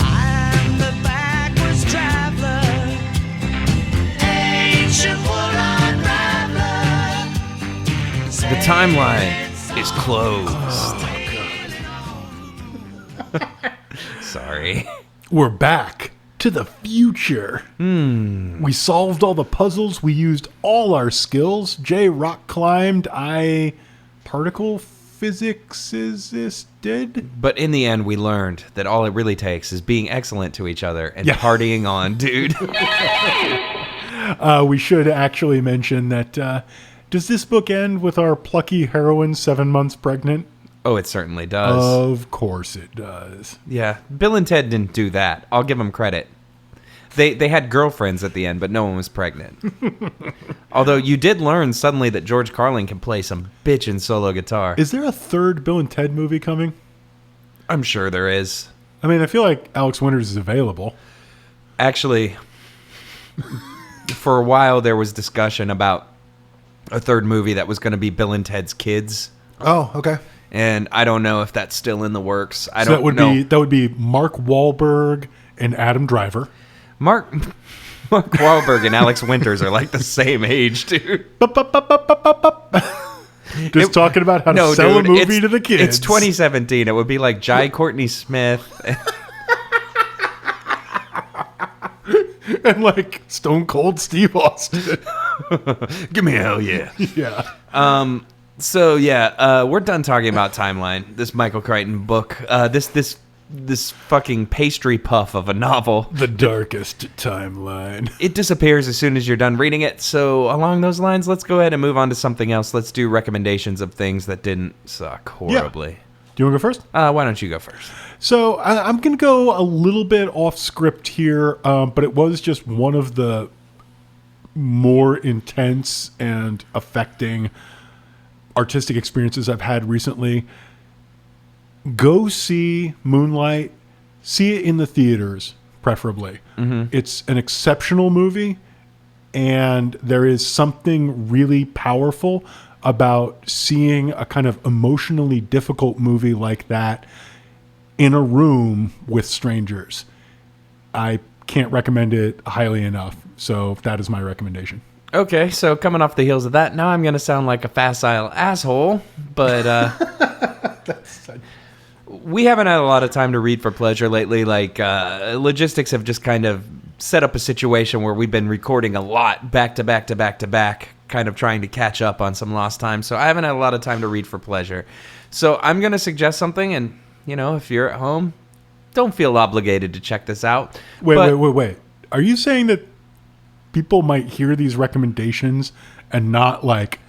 I'm the backwards traveler, ancient wool unraveler. The timeline is closed. Sorry. We're back to the future. We solved all the puzzles. We used all our skills. Jay rock climbed. I particle physicist did. But in the end, we learned that all it really takes is being excellent to each other and Yeah. partying on, dude. We should actually mention that. Does this book end with our plucky heroine 7 months pregnant? Oh, it certainly does. Of course it does. Yeah, Bill and Ted didn't do that. I'll give them credit. They had girlfriends at the end, but no one was pregnant. Although you did learn suddenly that George Carlin can play some bitchin' solo guitar. Is there a third Bill and Ted movie coming? I'm sure there is. I mean, I feel like Alex Winters is available. Actually, for a while there was discussion about a third movie that was going to be Bill and Ted's Kids. Oh, okay. And I don't know if that's still in the works. I So don't know. that would be Mark Wahlberg and Adam Driver. Mark Wahlberg and Alex Winters are like the same age, dude. Just talking about how to sell a movie to the kids. It's 2017. It would be like Jai Courtney Smith. And like Stone Cold Steve Austin. Give me a hell yeah. Yeah. So yeah, we're done talking about Timeline. This Michael Crichton book. This fucking pastry puff of a novel. The darkest timeline. It disappears as soon as you're done reading it. So along those lines, let's go ahead and move on to something else. Let's do recommendations of things that didn't suck horribly. Do you want to go first? Why don't you go first? So I'm going to go a little bit off script here, but it was just one of the more intense and affecting artistic experiences I've had recently. Go see Moonlight. See it in the theaters, preferably. Mm-hmm. It's an exceptional movie, and there is something really powerful about seeing a kind of emotionally difficult movie like that in a room with strangers. I can't recommend it highly enough, so that is my recommendation. Okay, so coming off the heels of that, now I'm going to sound like a facile asshole, but we haven't had a lot of time to read for pleasure lately. Like, logistics have just kind of set up a situation where we've been recording a lot back to back to back to back, kind of trying to catch up on some lost time. So I haven't had a lot of time to read for pleasure. So I'm going to suggest something, and, you know, if you're at home, don't feel obligated to check this out. Wait. Are you saying that people might hear these recommendations and not, like,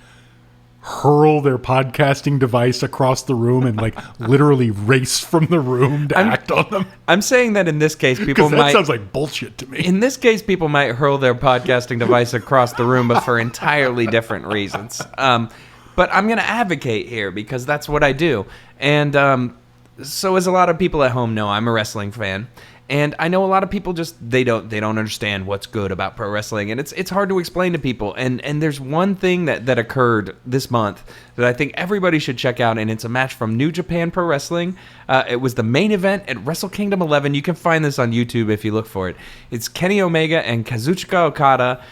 hurl their podcasting device across the room and, like, literally race from the room to act on them? I'm saying that in this case, people That might... sounds like bullshit to me. In this case, people might hurl their podcasting device across the room, but for entirely different reasons. But I'm going to advocate here because that's what I do. And so as a lot of people at home know, I'm a wrestling fan. And I know a lot of people just they don't understand what's good about pro wrestling, and it's hard to explain to people. And there's one thing that occurred this month that I think everybody should check out, and it's a match from New Japan Pro Wrestling. It was the main event at Wrestle Kingdom 11. You can find this on YouTube if you look for it. It's Kenny Omega and Kazuchika Okada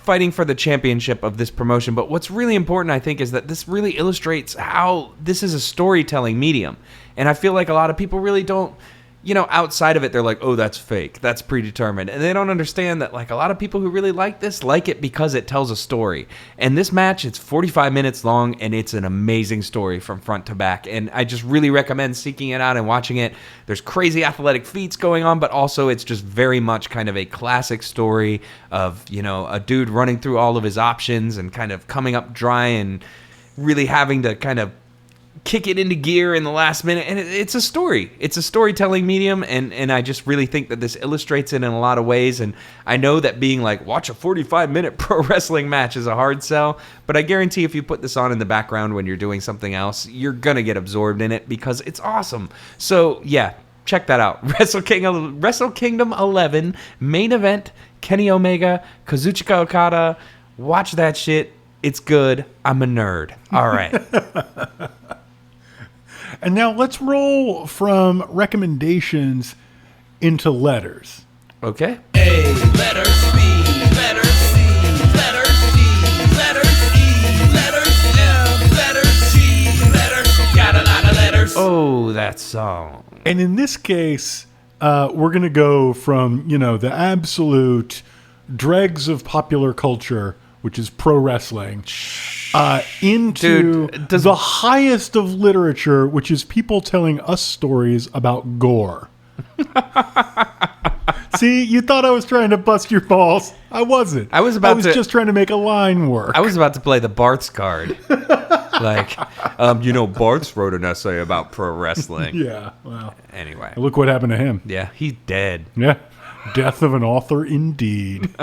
fighting for the championship of this promotion. But what's really important, I think, is that this really illustrates how this is a storytelling medium, and I feel like a lot of people really don't. You know, outside of it, they're like, oh, that's fake. That's predetermined. And they don't understand that, like, a lot of people who really like this like it because it tells a story. And this match, it's 45 minutes long, and it's an amazing story from front to back. And I just really recommend seeking it out and watching it. There's crazy athletic feats going on, but also it's just very much kind of a classic story of, you know, a dude running through all of his options and kind of coming up dry and really having to kind of kick it into gear in the last minute. And it's a story. It's a storytelling medium, and I just really think that this illustrates it in a lot of ways. And I know that being like, watch a 45-minute pro wrestling match is a hard sell, but I guarantee if you put this on in the background when you're doing something else, you're going to get absorbed in it because it's awesome. So, yeah, check that out. Wrestle Kingdom 11, main event, Kenny Omega, Kazuchika Okada. Watch that shit. It's good. I'm a nerd. All right. And now let's roll from recommendations into letters. Okay. A, letter B, letter C, letter D, letter E, letter M, letter G, letter, got a lot of letters. Oh, that song. And in this case, we're going to go from, the absolute dregs of popular culture, which is pro wrestling, into the highest of literature, which is people telling us stories about gore. See, you thought I was trying to bust your balls. I wasn't. I was just trying to make a line work. I was about to play the Bart's card. Bart's wrote an essay about pro wrestling. Yeah, well. Anyway. Look what happened to him. Yeah, he's dead. Yeah. Death of an author indeed.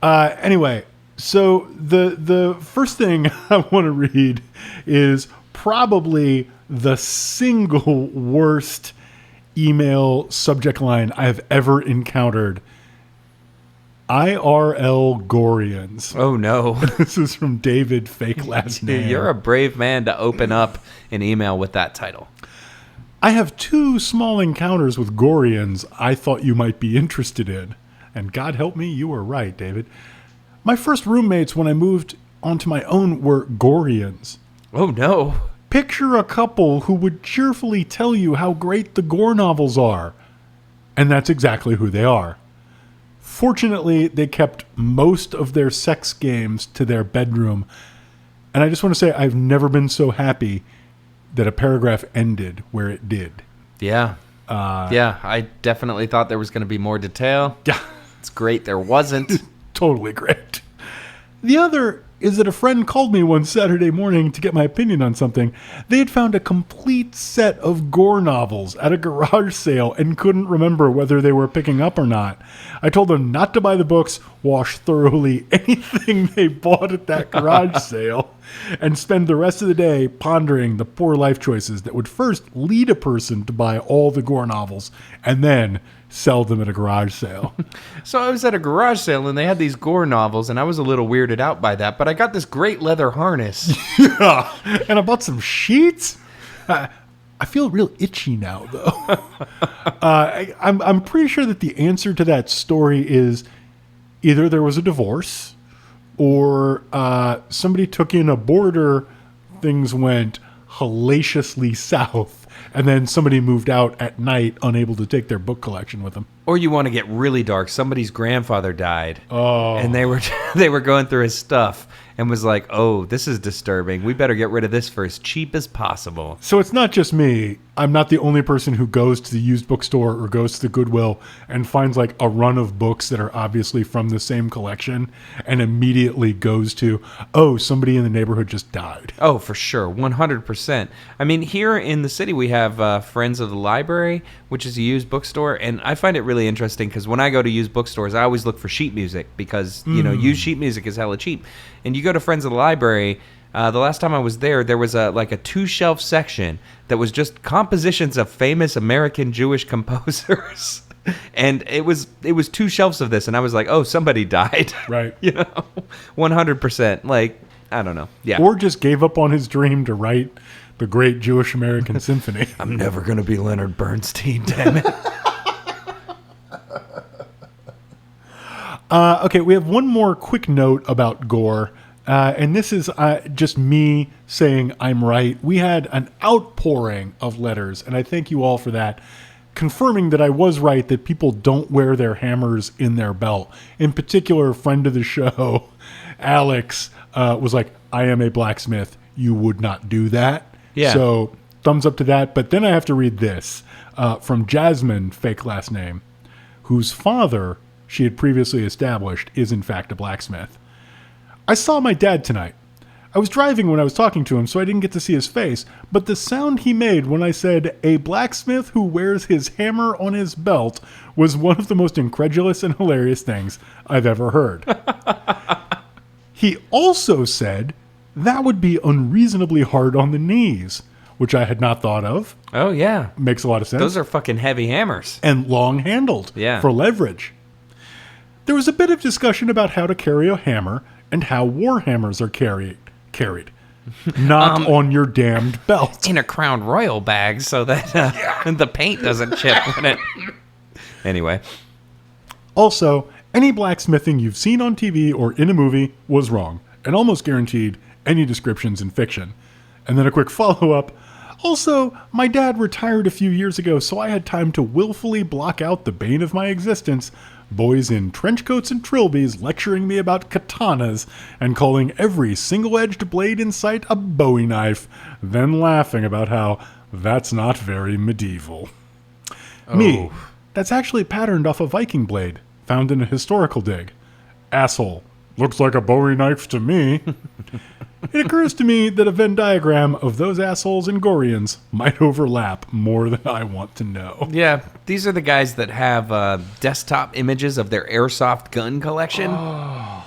Anyway, so the first thing I want to read is probably the single worst email subject line I have ever encountered. IRL Gorians. Oh, no. This is from David, fake last name. You're a brave man to open up an email with that title. I have 2 small encounters with Gorians I thought you might be interested in. And God help me, you were right, David. My first roommates when I moved onto my own were Gorians. Oh, no. Picture a couple who would cheerfully tell you how great the gore novels are. And that's exactly who they are. Fortunately, they kept most of their sex games to their bedroom. And I just want to say I've never been so happy that a paragraph ended where it did. Yeah. I definitely thought there was going to be more detail. Yeah. It's great there wasn't. Totally great. The other is that a friend called me one Saturday morning to get my opinion on something. They had found a complete set of gore novels at a garage sale and couldn't remember whether they were picking up or not. I told them not to buy the books, wash thoroughly anything they bought at that garage sale, and spend the rest of the day pondering the poor life choices that would first lead a person to buy all the gore novels and then sell them at a garage sale. So I was at a garage sale and they had these gore novels and I was a little weirded out by that, but I got this great leather harness. Yeah, and I bought some sheets. I feel real itchy now, though. I'm pretty sure that the answer to that story is either there was a divorce or somebody took in a boarder, things went hellaciously south, and then somebody moved out at night unable to take their book collection with them. Or you want to get really dark. Somebody's grandfather died. Oh. And they were going through his stuff and was like, oh, this is disturbing. We better get rid of this for as cheap as possible. So it's not just me. I'm not the only person who goes to the used bookstore or goes to the Goodwill and finds like a run of books that are obviously from the same collection and immediately goes to, oh, somebody in the neighborhood just died. Oh, for sure. 100%. I mean, here in the city, we have Friends of the Library, which is a used bookstore. And I find it really interesting because when I go to used bookstores, I always look for sheet music because, used sheet music is hella cheap. And you go to Friends of the Library, the last time I was there was a 2-shelf section that was just compositions of famous American Jewish composers. And it was 2 shelves of this, and I was like, oh, somebody died. Right. 100%. Like, I don't know. Yeah. Or just gave up on his dream to write the great Jewish American Symphony. I'm never going to be Leonard Bernstein, damn it. Okay, we have one more quick note about gore. And this is just me saying I'm right. We had an outpouring of letters, and I thank you all for that, confirming that I was right, that people don't wear their hammers in their belt. In particular, a friend of the show, Alex, was like, I am a blacksmith. You would not do that. Yeah. So thumbs up to that. But then I have to read this from Jasmine, fake last name, whose father she had previously established is in fact a blacksmith. I saw my dad tonight. I was driving when I was talking to him, so I didn't get to see his face, but the sound he made when I said, "a blacksmith who wears his hammer on his belt," was one of the most incredulous and hilarious things I've ever heard. He also said, "that would be unreasonably hard on the knees," which I had not thought of. Oh, yeah. Makes a lot of sense. Those are fucking heavy hammers. And long-handled for leverage. There was a bit of discussion about how to carry a hammer and how war hammers are carried. Not on your damned belt. In a Crown Royal bag so that the paint doesn't chip on it. Anyway. Also, any blacksmithing you've seen on TV or in a movie was wrong, and almost guaranteed any descriptions in fiction. And then a quick follow-up. Also, my dad retired a few years ago, so I had time to willfully block out the bane of my existence, boys in trench coats and trilbies lecturing me about katanas and calling every single-edged blade in sight a Bowie knife, then laughing about how that's not very medieval. Oh. Me, that's actually patterned off a Viking blade, found in a historical dig. Asshole. Looks like a Bowie knife to me. It occurs to me that a Venn diagram of those assholes and Gorians might overlap more than I want to know. Yeah, these are the guys that have desktop images of their airsoft gun collection. Oh.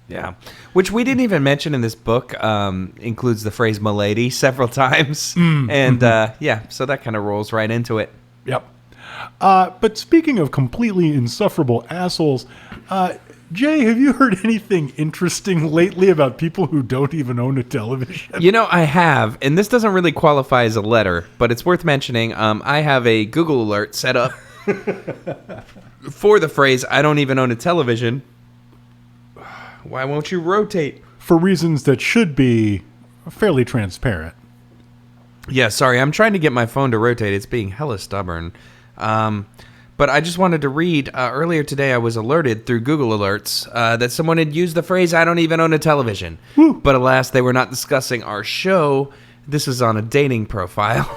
Yeah, which we didn't even mention in this book, includes the phrase "milady" several times. And yeah, so that kind of rolls right into it. Yep. But speaking of completely insufferable assholes, Jay, have you heard anything interesting lately about people who don't even own a television? You know, I have, and this doesn't really qualify as a letter, but it's worth mentioning. I have a Google alert set up for the phrase, "I don't even own a television." Why won't you rotate? For reasons that should be fairly transparent. Yeah, sorry, I'm trying to get my phone to rotate. It's being hella stubborn. But I just wanted to read, earlier today I was alerted through Google Alerts that someone had used the phrase, "I don't even own a television." Woo. But alas, they were not discussing our show. This is on a dating profile.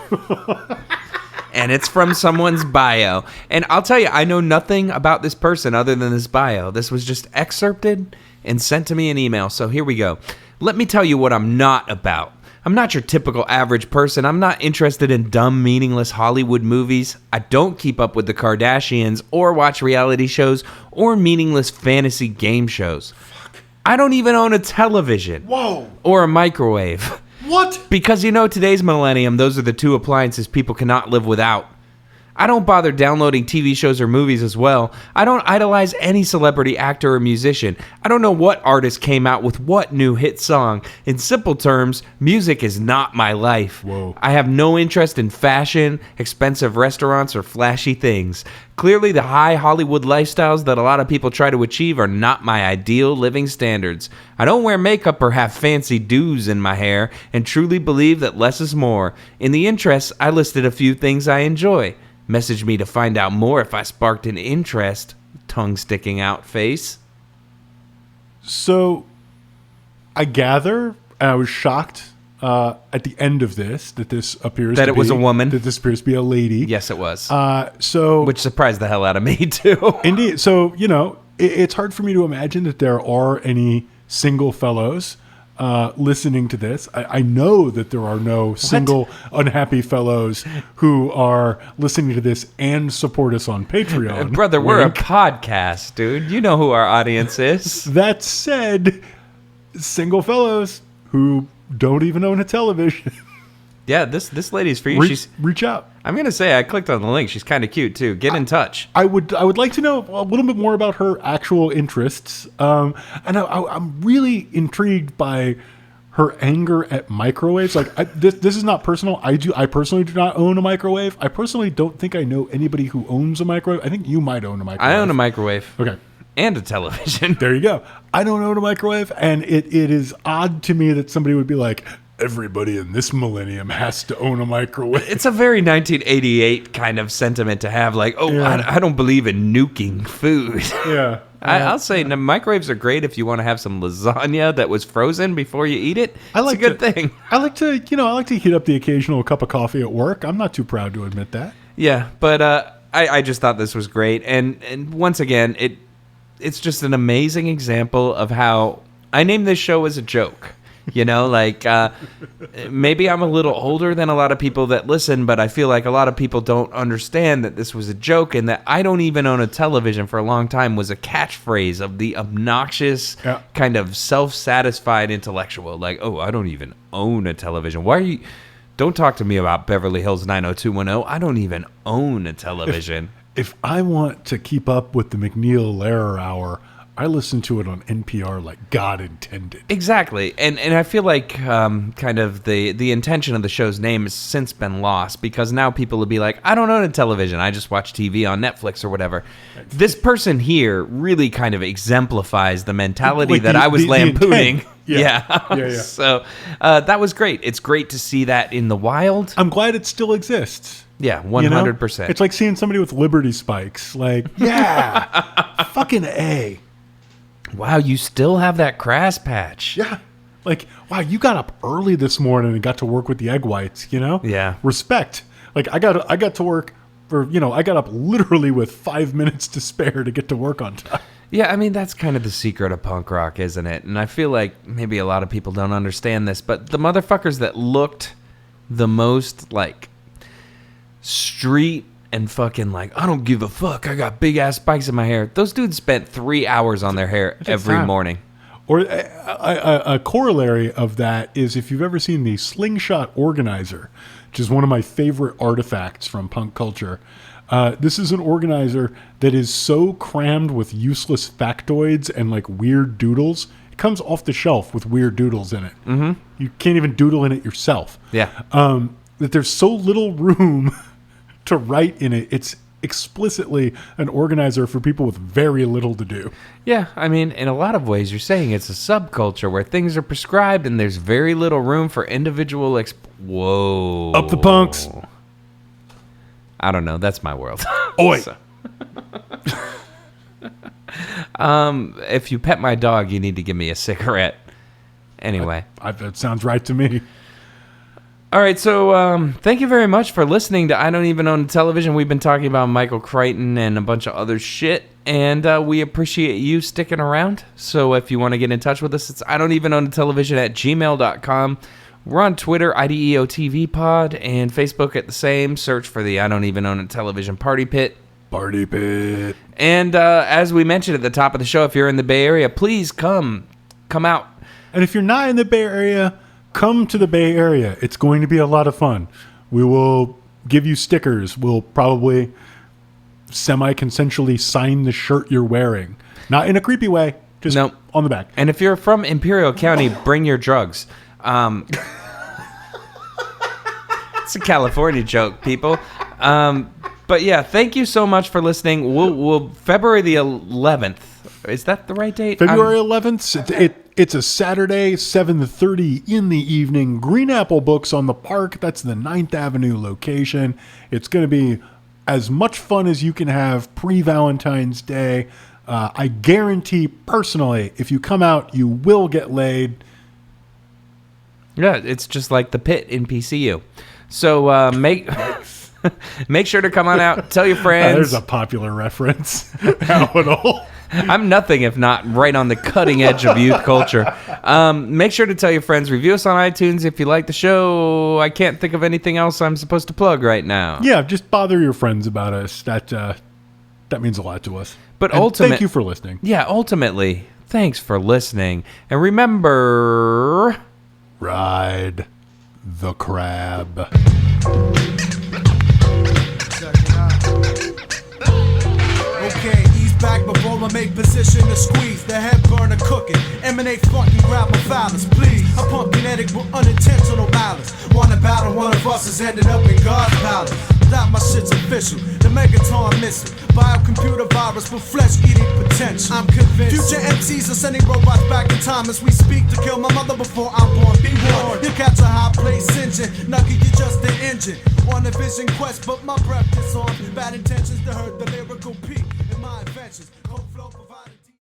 And it's from someone's bio. And I'll tell you, I know nothing about this person other than this bio. This was just excerpted and sent to me in email. So here we go. Let me tell you what I'm not about. I'm not your typical average person. I'm not interested in dumb, meaningless Hollywood movies. I don't keep up with the Kardashians or watch reality shows or meaningless fantasy game shows. I don't even own a television. Whoa. Or a microwave. What? Because you know, today's millennium, those are the two appliances people cannot live without. I don't bother downloading TV shows or movies as well. I don't idolize any celebrity actor or musician. I don't know what artist came out with what new hit song. In simple terms, music is not my life. Whoa. I have no interest in fashion, expensive restaurants, or flashy things. Clearly, the high Hollywood lifestyles that a lot of people try to achieve are not my ideal living standards. I don't wear makeup or have fancy do's in my hair, and truly believe that less is more. In the interest, I listed a few things I enjoy. Message me to find out more if I sparked an interest. Tongue sticking out face. So, I gather, and I was shocked at the end of this, that this appears that to it be, was a woman. That this appears to be a lady. Yes, it was. Which surprised the hell out of me, too. Indeed. So, you know, it's hard for me to imagine that there are any single fellows listening to this. I know that there are no single unhappy fellows who are listening to this and support us on Patreon. Brother, we're a podcast, dude. You know who our audience is. That said, single fellows who don't even own a television. Yeah, this lady's for you. Reach out. I'm going to say I clicked on the link. She's kind of cute, too. Get in touch. I would like to know a little bit more about her actual interests. And I'm really intrigued by her anger at microwaves. Like, this is not personal. I personally do not own a microwave. I personally don't think I know anybody who owns a microwave. I think you might own a microwave. I own a microwave. Okay. And a television. There you go. I don't own a microwave, and it is odd to me that somebody would be like, everybody in this millennium has to own a microwave. It's a very 1988 kind of sentiment to have, like, I don't believe in nuking food. Yeah. I'll say microwaves are great if you want to have some lasagna that was frozen before you eat it. It's a good thing. I like to heat up the occasional cup of coffee at work. I'm not too proud to admit that. Yeah, but I just thought this was great. And once again, it's just an amazing example of how I named this show as a joke. You know, like, maybe I'm a little older than a lot of people that listen, but I feel like a lot of people don't understand that this was a joke, and that I don't even own a television for a long time was a catchphrase of the obnoxious, kind of self-satisfied intellectual. Like, oh, I don't even own a television. Why are you... Don't talk to me about Beverly Hills 90210. I don't even own a television. If I want to keep up with the McNeil Lehrer Hour, I listen to it on NPR like God intended. Exactly. And I feel like kind of the intention of the show's name has since been lost, because now people will be like, I don't own a television. I just watch TV on Netflix or whatever. This person here really kind of exemplifies the mentality like that I was lampooning. Yeah. So that was great. It's great to see that in the wild. I'm glad it still exists. Yeah, 100%. You know? It's like seeing somebody with Liberty spikes. Like, yeah, fucking A. Wow, you still have that crass patch. Yeah. Like, wow, you got up early this morning and got to work with the egg whites, you know? Yeah. Respect. Like, I got to work for, I got up literally with 5 minutes to spare to get to work on time. Yeah, I mean, that's kind of the secret of punk rock, isn't it? And I feel like maybe a lot of people don't understand this, but the motherfuckers that looked the most like street and fucking like, I don't give a fuck, I got big ass spikes in my hair. Those dudes spent 3 hours on their hair every morning. Or a corollary of that is, if you've ever seen the Slingshot Organizer, which is one of my favorite artifacts from punk culture. This is an organizer that is so crammed with useless factoids and like weird doodles. It comes off the shelf with weird doodles in it. Mm-hmm. You can't even doodle in it yourself. Yeah. That there's so little room to write in it. It's explicitly an organizer for people with very little to do. Yeah, I mean, in a lot of ways, you're saying it's a subculture where things are prescribed and there's very little room for individual Whoa. Up the punks. I don't know. That's my world. Oi. If you pet my dog, you need to give me a cigarette. Anyway. That sounds right to me. All right, so thank you very much for listening to I Don't Even Own a Television. We've been talking about Michael Crichton and a bunch of other shit, and we appreciate you sticking around. So if you want to get in touch with us, it's I Don't Even Own a Television at gmail.com. We're on Twitter, IDEOTV Pod, and Facebook at the same. Search for the I Don't Even Own a Television Party Pit. Party Pit. And as we mentioned at the top of the show, if you're in the Bay Area, please come out. And if you're not in the Bay Area, come to the Bay Area. It's going to be a lot of fun. We will give you stickers. We'll probably semi-consensually sign the shirt you're wearing. Not in a creepy way, just on the back. And if you're from Imperial County, bring your drugs. It's a California joke, people. But yeah, thank you so much for listening. We'll February the 11th. Is that the right date? February 11th. It's a Saturday, 7:30 in the evening. Green Apple Books on the Park. That's the 9th Avenue location. It's going to be as much fun as you can have pre-Valentine's Day. I guarantee personally, if you come out, you will get laid. Yeah, it's just like the pit in PCU. So make sure to come on out. Tell your friends. There's a popular reference. How at all? I'm nothing if not right on the cutting edge of youth culture. Make sure to tell your friends. Review us on iTunes if you like the show. I can't think of anything else I'm supposed to plug right now. Yeah, just bother your friends about us. That means a lot to us. But thank you for listening. Yeah, ultimately, thanks for listening. And remember... Ride the crab. Okay, ease back before I make position to squeeze. The head burner cooking. Emanate fucking grab my phallus, please. I pump kinetic with unintentional balance. Wanna battle, one of us is ended up in God's palace. That my shit's official. The Megaton missile. Biocomputer virus with flesh-eating potential. I'm convinced. Future MCs are sending robots back in time as we speak to kill my mother before I'm born. Be warned. You catch a hot place engine. Nugget, you just an engine. On a vision quest, but my breath is on. Bad intentions to hurt the lyrical peak in my inventions. Cold flow provided.